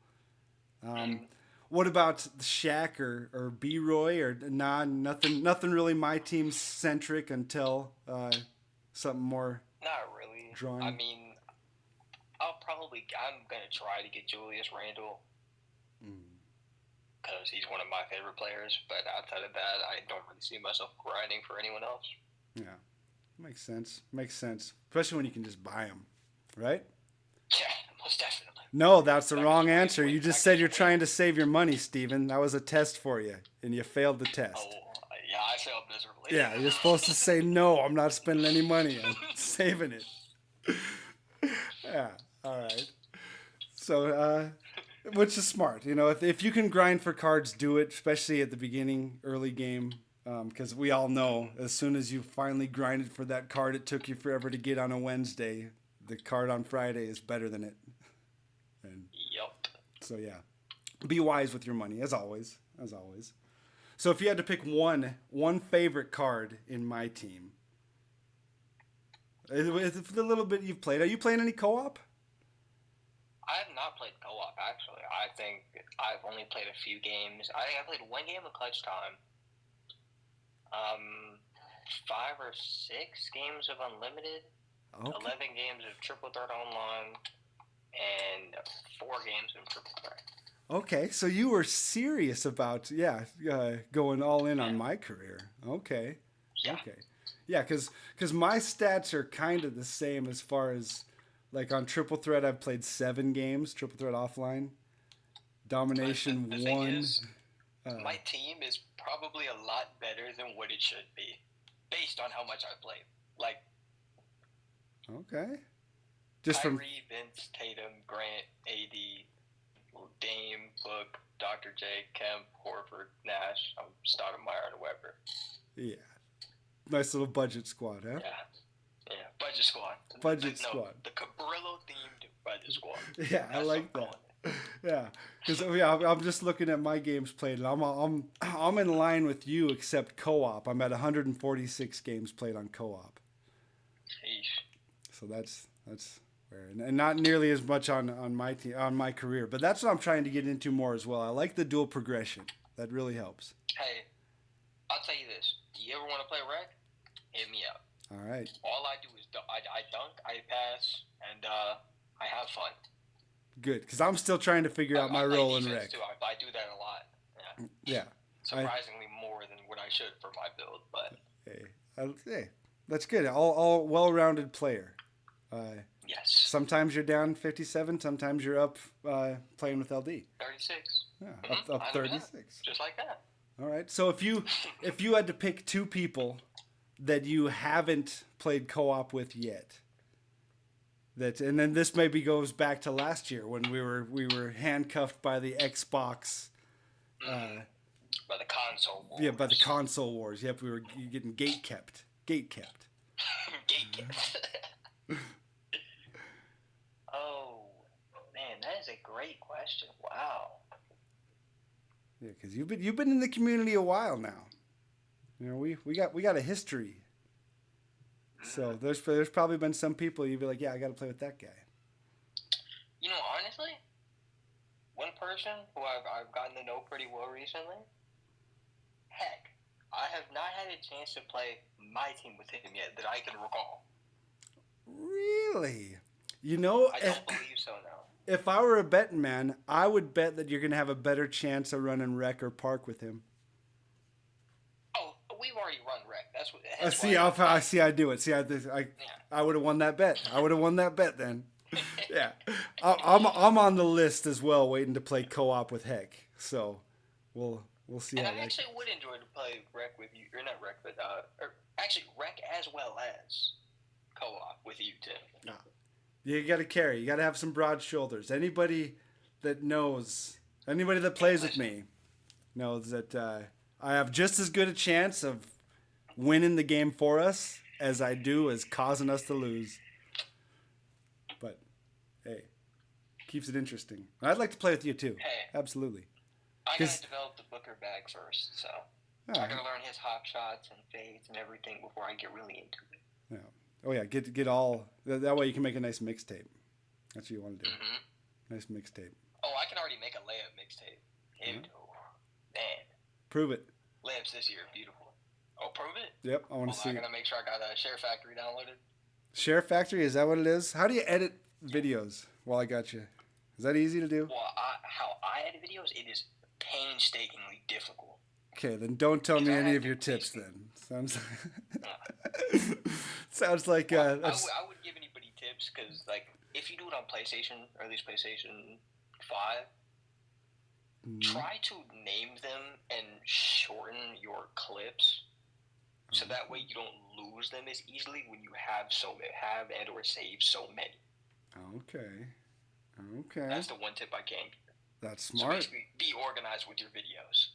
What about Shaq or B-Roy or nothing really my team centric until something more? Not really. Drawing. I mean, I'm gonna try to get Julius Randle because he's one of my favorite players. But outside of that, I don't really see myself grinding for anyone else. Yeah, makes sense. Especially when you can just buy them, right? Yeah, most definitely. No, that's the wrong answer. You just said you're trying to save your money, Steven. That was a test for you, and you failed the test. Oh, yeah, I failed miserably. Yeah, you're supposed to say, no, I'm not spending any money. I'm saving it. Yeah, all right. So, which is smart. You know, if you can grind for cards, do it, especially at the beginning, early game, because we all know as soon as you finally grinded for that card it took you forever to get on a Wednesday, the card on Friday is better than it. Yep. So yeah, be wise with your money as always. So if you had to pick one favorite card in my team, with the little bit you've played, are you playing any co-op? I have not played co-op actually. I think I've only played a few games. I think I played one game of Clutch Time. 5 or 6 games of Unlimited. Okay. 11 games of Triple Threat Online. And 4 games in Triple Threat. Okay, so you were serious about going all in on my career. Okay. Yeah. Okay. Yeah, because my stats are kind of the same as far as, like, on Triple Threat, I've played 7 games, Triple Threat offline. Domination the thing 1. is, my team is probably a lot better than what it should be, based on how much I play. Like, okay. Just from Kyrie, Vince, Tatum, Grant, AD, Dame, Book, Dr. J, Kemp, Horford, Nash, Stoudemire, and Weber. Yeah. Nice little budget squad, huh? Yeah, budget squad. Squad. The Cabrillo-themed budget squad. Yeah, I like that. Yeah, because I'm just looking at my games played, and I'm in line with you, except co-op. I'm at 146 games played on co-op. Sheesh. So that's fair, and not nearly as much on my team, on my career. But that's what I'm trying to get into more as well. I like the dual progression. That really helps. Hey, I'll tell you this: do you ever want to play rec? Hit me up. All right. All I do is I dunk, I pass, and I have fun. Good, because I'm still trying to figure out my role in rec. Too. I do that a lot. Yeah. Surprisingly more than what I should for my build, but hey, that's good. All well-rounded player. Yes. Sometimes you're down 57. Sometimes you're up playing with LD. 36. Yeah, up 36. Just like that. All right. So if you had to pick 2 people that you haven't played co-op with yet, and then this maybe goes back to last year when we were handcuffed by the Xbox. By the console wars. Yeah, by the console wars. Yep, we were getting gate kept. Gate kept. Oh, man, that is a great question. Wow. Yeah, because you've been in the community a while now. You know, we got a history. So there's probably been some people you'd be like, yeah, I got to play with that guy. You know, honestly, one person who I've gotten to know pretty well recently. Heck, I have not had a chance to play my team with him yet that I can recall. Really? You know, I don't believe so now. If I were a betting man, I would bet that you're going to have a better chance of running rec or park with him. Oh, we've already run rec. That's what. I see. I do it. See, I would have won that bet. I would have won that bet then. Yeah, I'm on the list as well, waiting to play co-op with Heck. So we'll see. And I actually would enjoy to play rec with you, or not rec, but actually rec as well as co-op with you too. No. You got to carry. You got to have some broad shoulders. Anybody that plays with me knows that I have just as good a chance of winning the game for us as I do as causing us to lose. But, hey, keeps it interesting. I'd like to play with you, too. Hey. Absolutely. I got to develop the Booker bag first, so I got to learn his hop shots and fades and everything before I get really into it. Yeah. Oh, yeah, get all... That way you can make a nice mixtape. That's what you want to do. Mm-hmm. Nice mixtape. Oh, I can already make a layup mixtape. Man. Prove it. Layups this year, beautiful. Oh, prove it? Yep, I want to see. I got to make sure I got a Share Factory downloaded. Share Factory, is that what it is? How do you edit videos while I got you? Is that easy to do? Well, how I edit videos, it is painstakingly difficult. Okay, then don't tell me any of your tips then. Sounds like I wouldn't give anybody tips because, like, if you do it on PlayStation, or at least PlayStation 5, try to name them and shorten your clips so that way you don't lose them as easily when you have and or save so many. Okay. That's the one tip I can give. That's smart. So basically, be organized with your videos.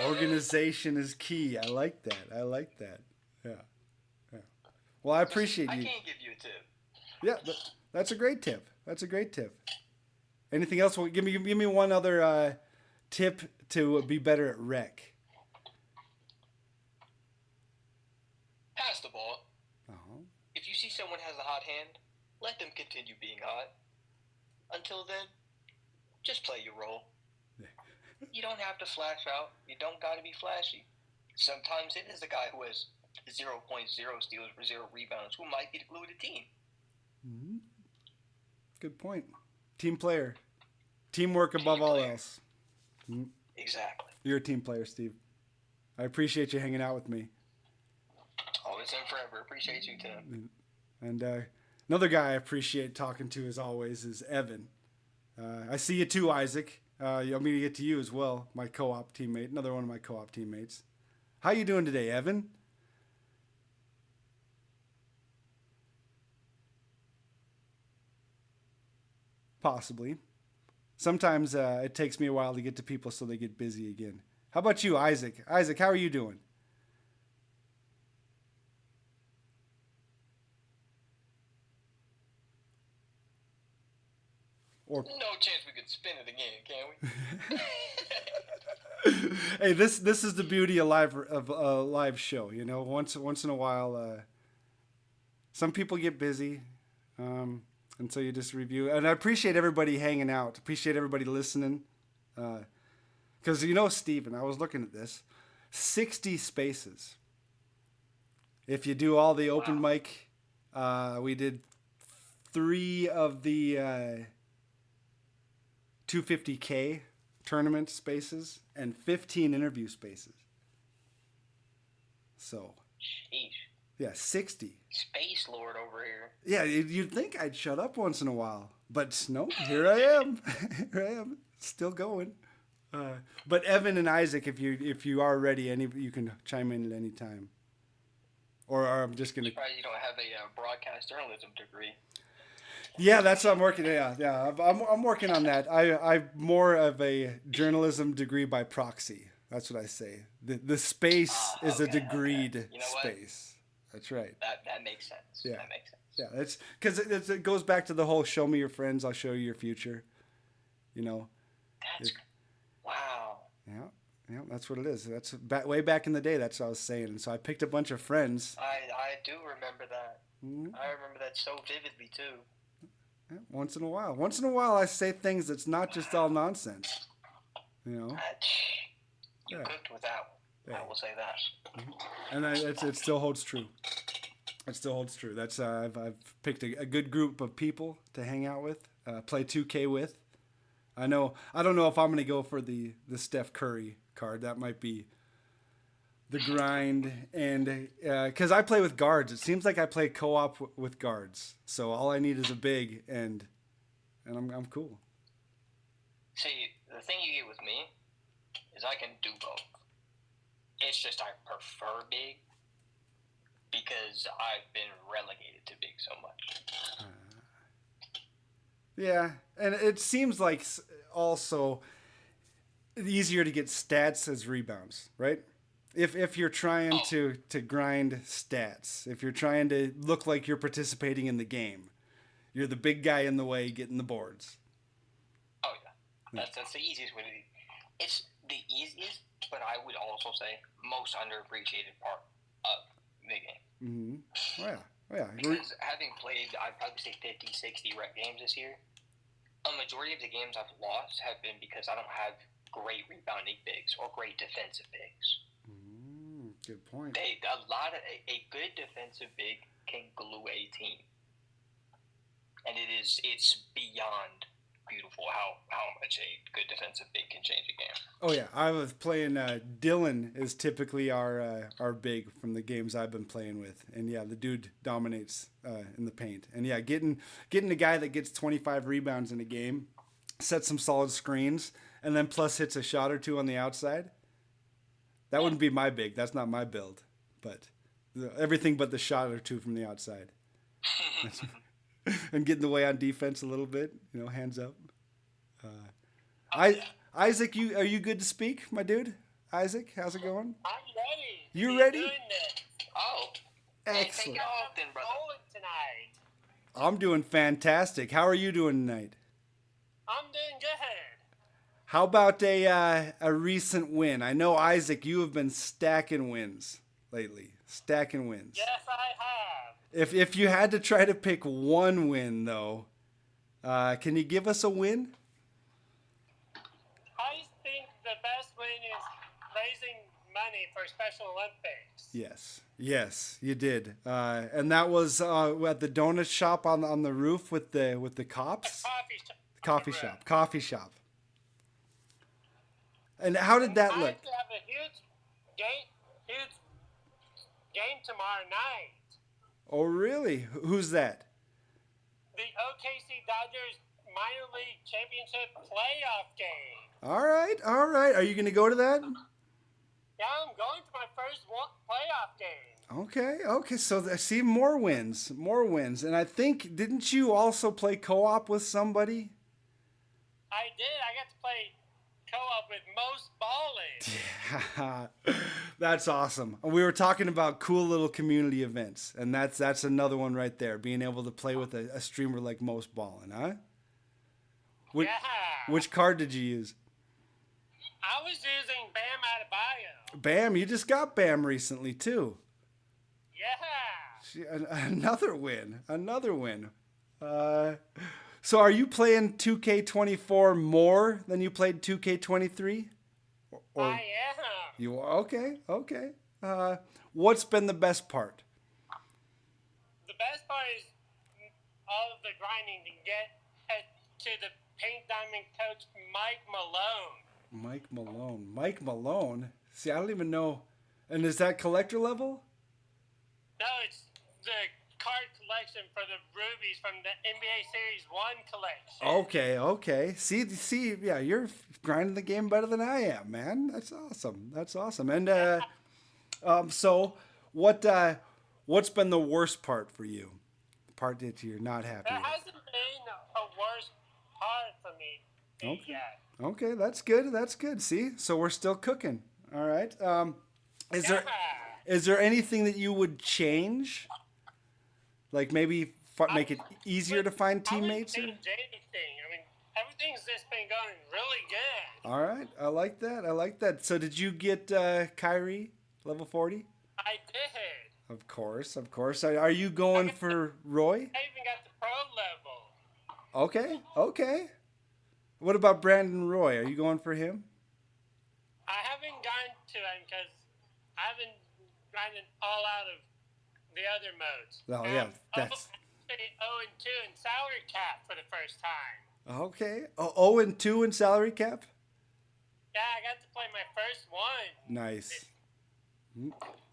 Organization is key. I like that. Yeah. Well, I appreciate you. I can't give you a tip. Yeah, that's a great tip. Anything else? Well, give me one other tip to be better at rec. Pass the ball. Uh-huh. If you see someone has a hot hand, let them continue being hot. Until then, just play your role. You don't have to flash out. You don't got to be flashy. Sometimes it is the guy who has 0.0 steals for 0 rebounds who might be the glue of the team. Mm-hmm. Good point. Team player. Teamwork above all else. Mm-hmm. Exactly. You're a team player, Steve. I appreciate you hanging out with me. Oh, Tim forever. Appreciate you, Tim. And another guy I appreciate talking to as always is Evan. I see you too, Isaac. I'm going to get to you as well, my co-op teammate, another one of my co-op teammates. How you doing today, Evan? Possibly. Sometimes it takes me a while to get to people so they get busy again. How about you, Isaac? Isaac, how are you doing? Or no chance we could spin it again, can we? Hey, this is the beauty of a live show. You know, once in a while, some people get busy, and so you just review. And I appreciate everybody hanging out. Appreciate everybody listening, because Steven, I was looking at this, 60 spaces. If you do all the open mic, we did 3 of the 250K tournament spaces and 15 interview spaces. So, sheesh. Yeah, 60. Space Lord over here. Yeah, you'd think I'd shut up once in a while, but no, here I am. Here I am, still going. But Evan and Isaac, if you are ready, you can chime in at any time. Or I'm just gonna. Surprised you don't have a broadcast journalism degree. Yeah, that's what I'm working. Yeah, I'm working on that. I'm more of a journalism degree by proxy. That's what I say. The space is a degreed space. That's right. That makes sense. Yeah. That makes sense. Yeah, it's because it goes back to the whole "show me your friends, I'll show you your future." Wow. Yeah, that's what it is. That's way back in the day. That's what I was saying. And so I picked a bunch of friends. I do remember that. Mm-hmm. I remember that so vividly too. Yeah, once in a while, I say things that's not just all nonsense. You cooked with that one. Yeah. I will say that. Mm-hmm. And it still holds true. It still holds true. That's I've picked a good group of people to hang out with, play 2K with. I don't know if I'm going to go for the Steph Curry card. That might be the grind, and because I play with guards, it seems like I play co-op with guards. So all I need is a big, and I'm cool. See, the thing you get with me is I can do both. It's just I prefer big because I've been relegated to big so much. Yeah, and it seems like also easier to get stats as rebounds, right? If you're trying to grind stats, if you're trying to look like you're participating in the game, you're the big guy in the way getting the boards. Oh yeah, that's the easiest way to do. It's the easiest, but I would also say most underappreciated part of the game. Mm-hmm. Oh yeah. Because having played, I'd probably say 50, 60 rec games this year, a majority of the games I've lost have been because I don't have great rebounding bigs or great defensive bigs. Good point. A good defensive big can glue a team, and it's beyond beautiful how much a good defensive big can change a game. Oh yeah, I was playing. Dylan is typically our big from the games I've been playing with, and yeah, the dude dominates in the paint. And yeah, getting a guy that gets 25 rebounds in a game, sets some solid screens, and then plus hits a shot or two on the outside. That wouldn't be my big. That's not my build. But everything but the shot or two from the outside. And getting the way on defense a little bit. Hands up. Isaac, are you good to speak, my dude? Isaac, how's it going? I'm ready. You ready? Excellent. Take off then, brother. Tonight. I'm doing fantastic. How are you doing tonight? I'm doing good. How about a recent win? I know, Isaac, you have been stacking wins lately. Stacking wins. Yes, I have. If you had to try to pick one win, though, can you give us a win? I think the best win is raising money for Special Olympics. Yes, you did. And that was at the donut shop on the roof with the cops? Coffee shop. And how did that look? I have a huge game tomorrow night. Oh, really? Who's that? The OKC Dodgers minor league championship playoff game. All right, all right. Are you going to go to that? Yeah, I'm going to my first playoff game. Okay, okay. So I see more wins. And I think, didn't you also play co-op with somebody? I did. I got to play co-op with Most Ballin'. Yeah, that's awesome. We were talking about cool little community events, and that's another one right there. Being able to play with a streamer like Most Ballin', huh? Which card did you use? I was using Bam Adebayo. Bam, you just got Bam recently too. Yeah. Another win. So are you playing 2K24 more than you played 2K23? I am. You are? Okay. What's been the best part? The best part is all of the grinding to get to the Pink Diamond coach, Mike Malone? See, I don't even know. And is that collector level? No, it's the card collection for the rubies from the NBA Series 1 collection. Okay. See, yeah, you're grinding the game better than I am, man. That's awesome. And so what's been the worst part for you? The part that you're not happy There with? hasn't been a worse part for me yet. Okay, that's good. See, so we're still cooking. All right. Is there anything that you would change? Like maybe make it easier to find teammates? I wouldn't change anything. I mean, everything's just been going really good. All right, I like that. So did you get Kyrie level 40? I did. Of course. Are you going for Roy? I even got the pro level. Okay. What about Brandon Roy? Are you going for him? I haven't gone to him because I haven't gotten all out of the other modes. Oh, yeah, that's... 0-2 in salary cap for the first time. Okay. 0-2 in salary cap? Yeah, I got to play my first one. Nice.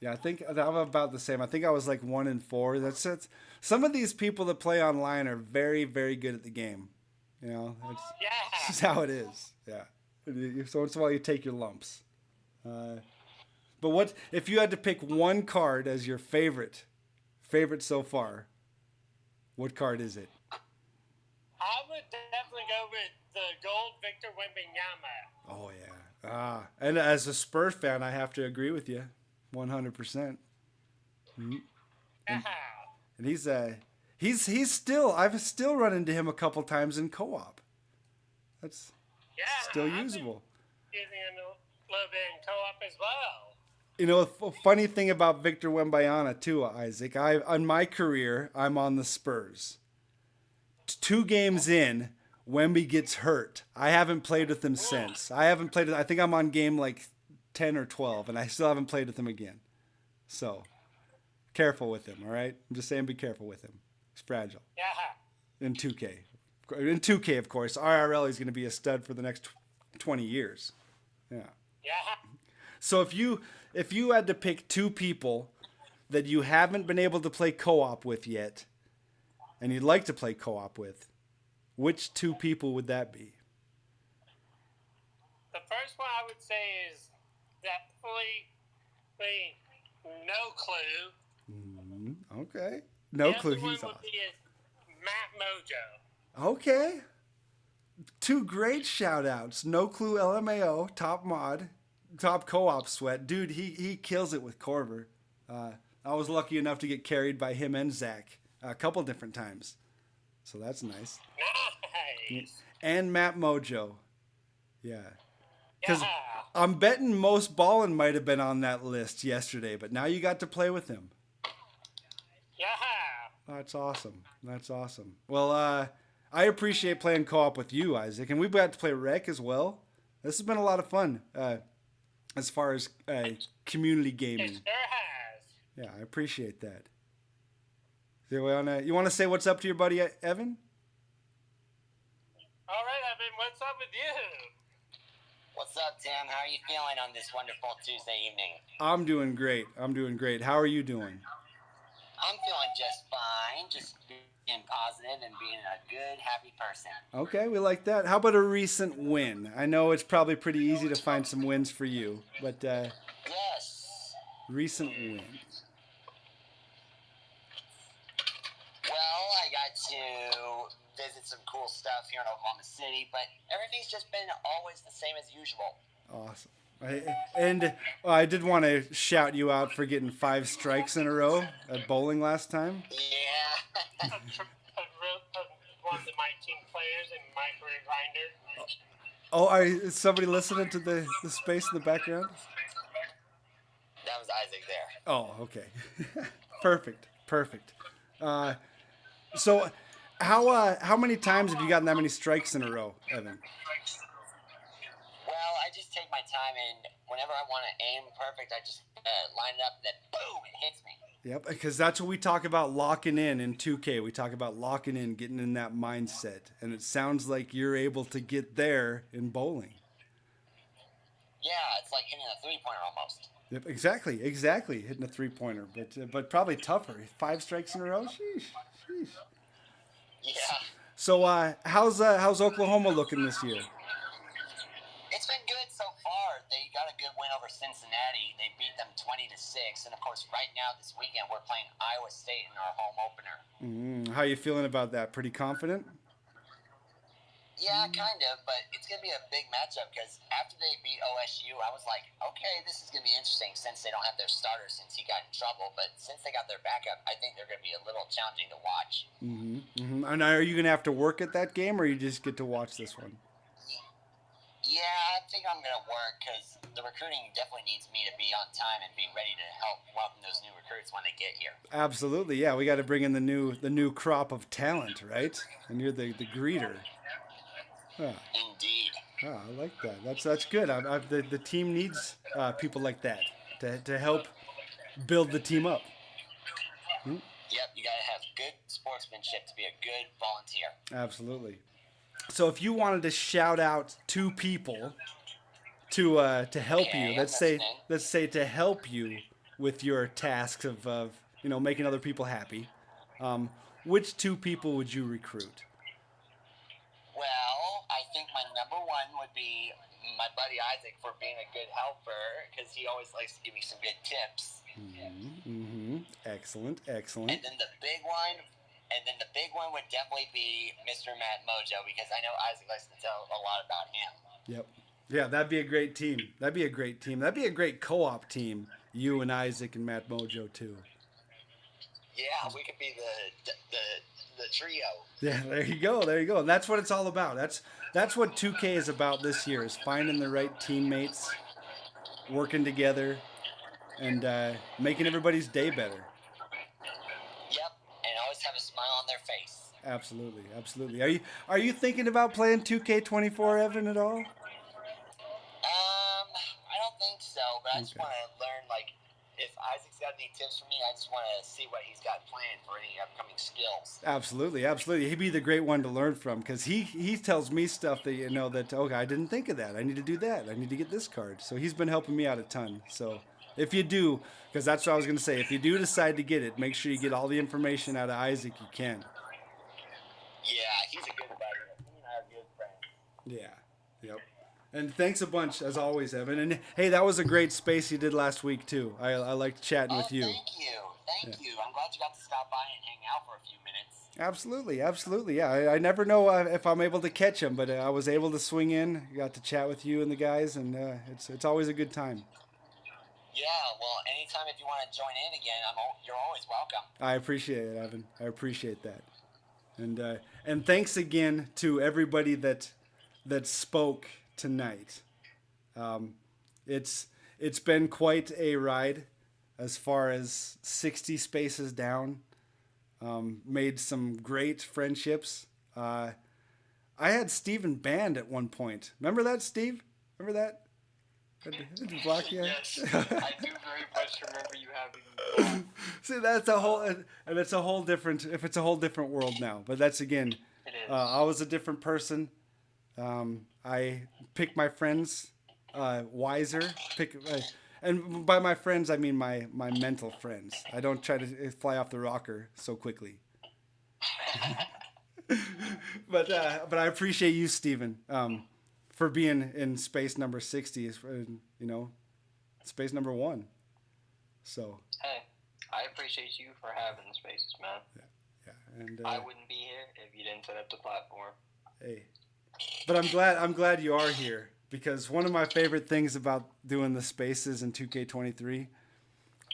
Yeah, I think I'm about the same. I think I was like 1-4. That's it. Some of these people that play online are very, very good at the game. You know, that's just how it is. Yeah. So once in a while you take your lumps. But what if you had to pick one card as your favorite so far? What card is it? I would definitely go with the gold Victor Wembanyama. Oh yeah. And as a Spurs fan, I have to agree with you, 100%. Mm-hmm. And he's still. I've still run into him a couple times in co-op. That's still usable. Using him a little bit in co-op as well. You know, a funny thing about Victor Wembanyama too, Isaac. On my career, I'm on the Spurs. 2 games in, Wemby gets hurt. I haven't played with him since. I think I'm on game like 10 or 12, and I still haven't played with him again. So, careful with him, all right? I'm just saying be careful with him. He's fragile. Yeah. In 2K. In 2K, of course. IRL, he's going to be a stud for the next 20 years. Yeah. Yeah. So if you had to pick 2 people that you haven't been able to play co-op with yet, and you'd like to play co-op with, which 2 people would that be? The first one I would say is definitely No Clue. Okay. No Clue. The other He's one would awesome. be Matt Mojo. Okay. 2 great shout-outs. No Clue LMAO, top mod, top co-op sweat. Dude, he kills it with Corver. I was lucky enough to get carried by him and Zach a couple different times. So that's nice. Nice. And Matt Mojo. Yeah. Because I'm betting Most Ballin' might have been on that list yesterday, but now you got to play with him. Yeah. That's awesome. Well, I appreciate playing co-op with you, Isaac, and we've got to play Rec as well. This has been a lot of fun as far as community gaming. It sure has. Yeah, I appreciate that. You want to say what's up to your buddy Evan? All right, Evan, what's up with you? What's up, Tim? How are you feeling on this wonderful Tuesday evening? I'm doing great. How are you doing? I'm feeling just fine. Just being positive and being a good, happy person. Okay, we like that. How about a recent win? I know it's probably pretty easy to find some wins for you, but Yes. recent wins. Well, I got to visit some cool stuff here in Oklahoma City, but everything's just been always the same as usual. Awesome. I did want to shout you out for getting 5 strikes in a row at bowling last time. Yeah. One of the MyTeam players and my career grinder. Oh, is somebody listening to the space in the background? That was Isaac there. Oh, okay. Perfect. So, how many times have you gotten that many strikes in a row, Evan? Well, I just take my time, and whenever I want to aim perfect, I just line it up, and then boom, it hits me. Yep, because that's what we talk about locking in 2K. We talk about locking in, getting in that mindset, and it sounds like you're able to get there in bowling. Yeah, it's like hitting a 3-pointer almost. Yep, exactly, hitting a 3-pointer, but probably tougher. 5 strikes in a row, sheesh. Yeah. So, how's Oklahoma looking this year? It's been good so far. They got a good win over Cincinnati. They beat them 20-6, and of course, right now this weekend we're playing Iowa State in our home opener. How you feeling about that? Pretty confident? Yeah, kind of, but it's going to be a big matchup because after they beat OSU, I was like, okay, this is going to be interesting since they don't have their starter since he got in trouble. But since they got their backup, I think they're going to be a little challenging to watch. And are you going to have to work at that game, or you just get to watch this one? Yeah, I think I'm going to work because the recruiting definitely needs me to be on time and be ready to help welcome those new recruits when they get here. Absolutely, yeah. We got to bring in the new crop of talent, right? And you're the greeter. Huh. Indeed. Oh, I like that. That's good. The team needs people like that to help build the team up. Yep, you got to have good sportsmanship to be a good volunteer. Absolutely. So if you wanted to shout out 2 people to help you, let's say to help you with your tasks of making other people happy, which 2 people would you recruit? Well, I think my number one would be my buddy Isaac for being a good helper because he always likes to give me some good tips. Excellent. And then the big one would definitely be Mr. Matt Mojo because I know Isaac likes to tell a lot about him. Yep. Yeah, that'd be a great team. That'd be a great co-op team. You and Isaac and Matt Mojo too. Yeah, we could be the trio. Yeah, there you go. And that's what it's all about. That's what 2K is about this year, is finding the right teammates, working together, and making everybody's day better. Yep, and always have a smile on their face. Absolutely. Are you thinking about playing 2K24, Evan, at all? I don't think so, but I just want to learn, if Isaac's got any tips for me, I just want to see what he's got planned for any upcoming skills. Absolutely. He'd be the great one to learn from because he tells me stuff that, okay, I didn't think of that. I need to do that. I need to get this card. So he's been helping me out a ton. So if you do, because that's what I was going to say, if you do decide to get it, make sure you get all the information out of Isaac you can. Yeah, he's a good buddy. He and I are good friends. Yeah. Yep. And thanks a bunch, as always, Evan. And, hey, that was a great space you did last week, too. I liked chatting with you. Thank you. I'm glad you got to stop by and hang out for a few minutes. Absolutely. Yeah, I never know if I'm able to catch him, but I was able to swing in, got to chat with you and the guys, and it's always a good time. Yeah, well, anytime if you want to join in again, you're always welcome. I appreciate it, Evan. I appreciate that. And thanks again to everybody that spoke tonight. It's been quite a ride as far as 60 spaces down. Made some great friendships. I had Steven banned at one point. Remember that, Steve? Remember that? Did you block you? Yes, I do very much remember you having. See, that's a whole, and it's a whole different. If it's a whole different world now, but that's again. It is. I was a different person. I picked my friends wiser. And by my friends, I mean my mental friends. I don't try to fly off the rocker so quickly. but I appreciate you, Steven, for being in space number 60. Space number 1. So. Hey, I appreciate you for having the spaces, man. Yeah. And I wouldn't be here if you didn't set up the platform. Hey, but I'm glad you are here, because one of my favorite things about doing the spaces in 2K23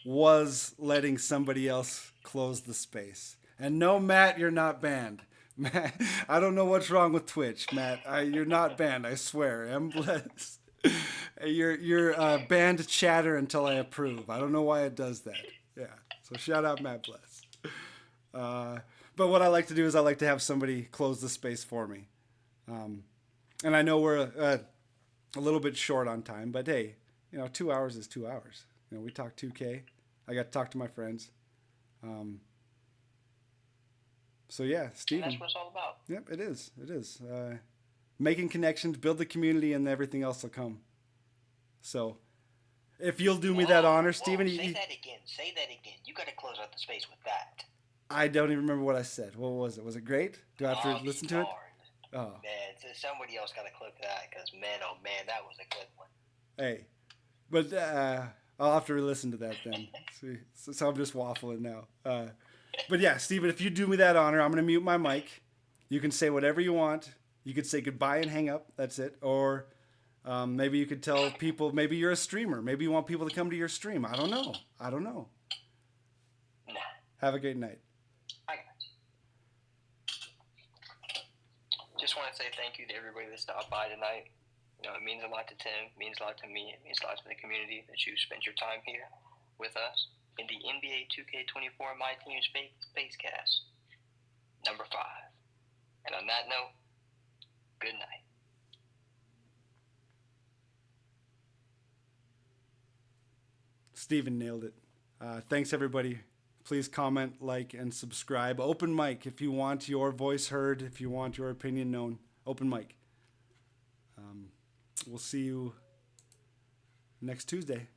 was letting somebody else close the space. And no, Matt, you're not banned. Matt, I don't know what's wrong with Twitch, Matt. You're not banned, I swear. I'm blessed. You're banned chatter until I approve. I don't know why it does that. Yeah. So shout out Matt Bless. But what I like to do is I like to have somebody close the space for me. And I know we're a little bit short on time, but hey, 2 hours is 2 hours. We talk 2K. I got to talk to my friends. So yeah, Steven. That's what it's all about. Yep, it is. It is. Making connections, build the community, and everything else will come. So, if you'll do me that honor, Steven. Say that again. Say that again. You got to close out the space with that. I don't even remember what I said. What was it? Was it great? Do I have to listen to it? Oh. Man, somebody else got to clip that, because man, oh man, that was a good one. Hey, but I'll have to listen to that then. So I'm just waffling now. But yeah, Steven, if you do me that honor, I'm going to mute my mic. You can say whatever you want. You could say goodbye and hang up. That's it. Or maybe you could tell people, maybe you're a streamer. Maybe you want people to come to your stream. I don't know. Nah. Have a great night. I got you. Just want to say thank you to everybody that stopped by tonight. It means a lot to Tim. It means a lot to me. It means a lot to the community that you spent your time here with us in the NBA2K24 MyTeam Space cast number 5. And on that note, good night. Steven nailed it. Thanks, everybody. Please comment, like, and subscribe. Open mic if you want your voice heard, if you want your opinion known. Open mic. We'll see you next Tuesday.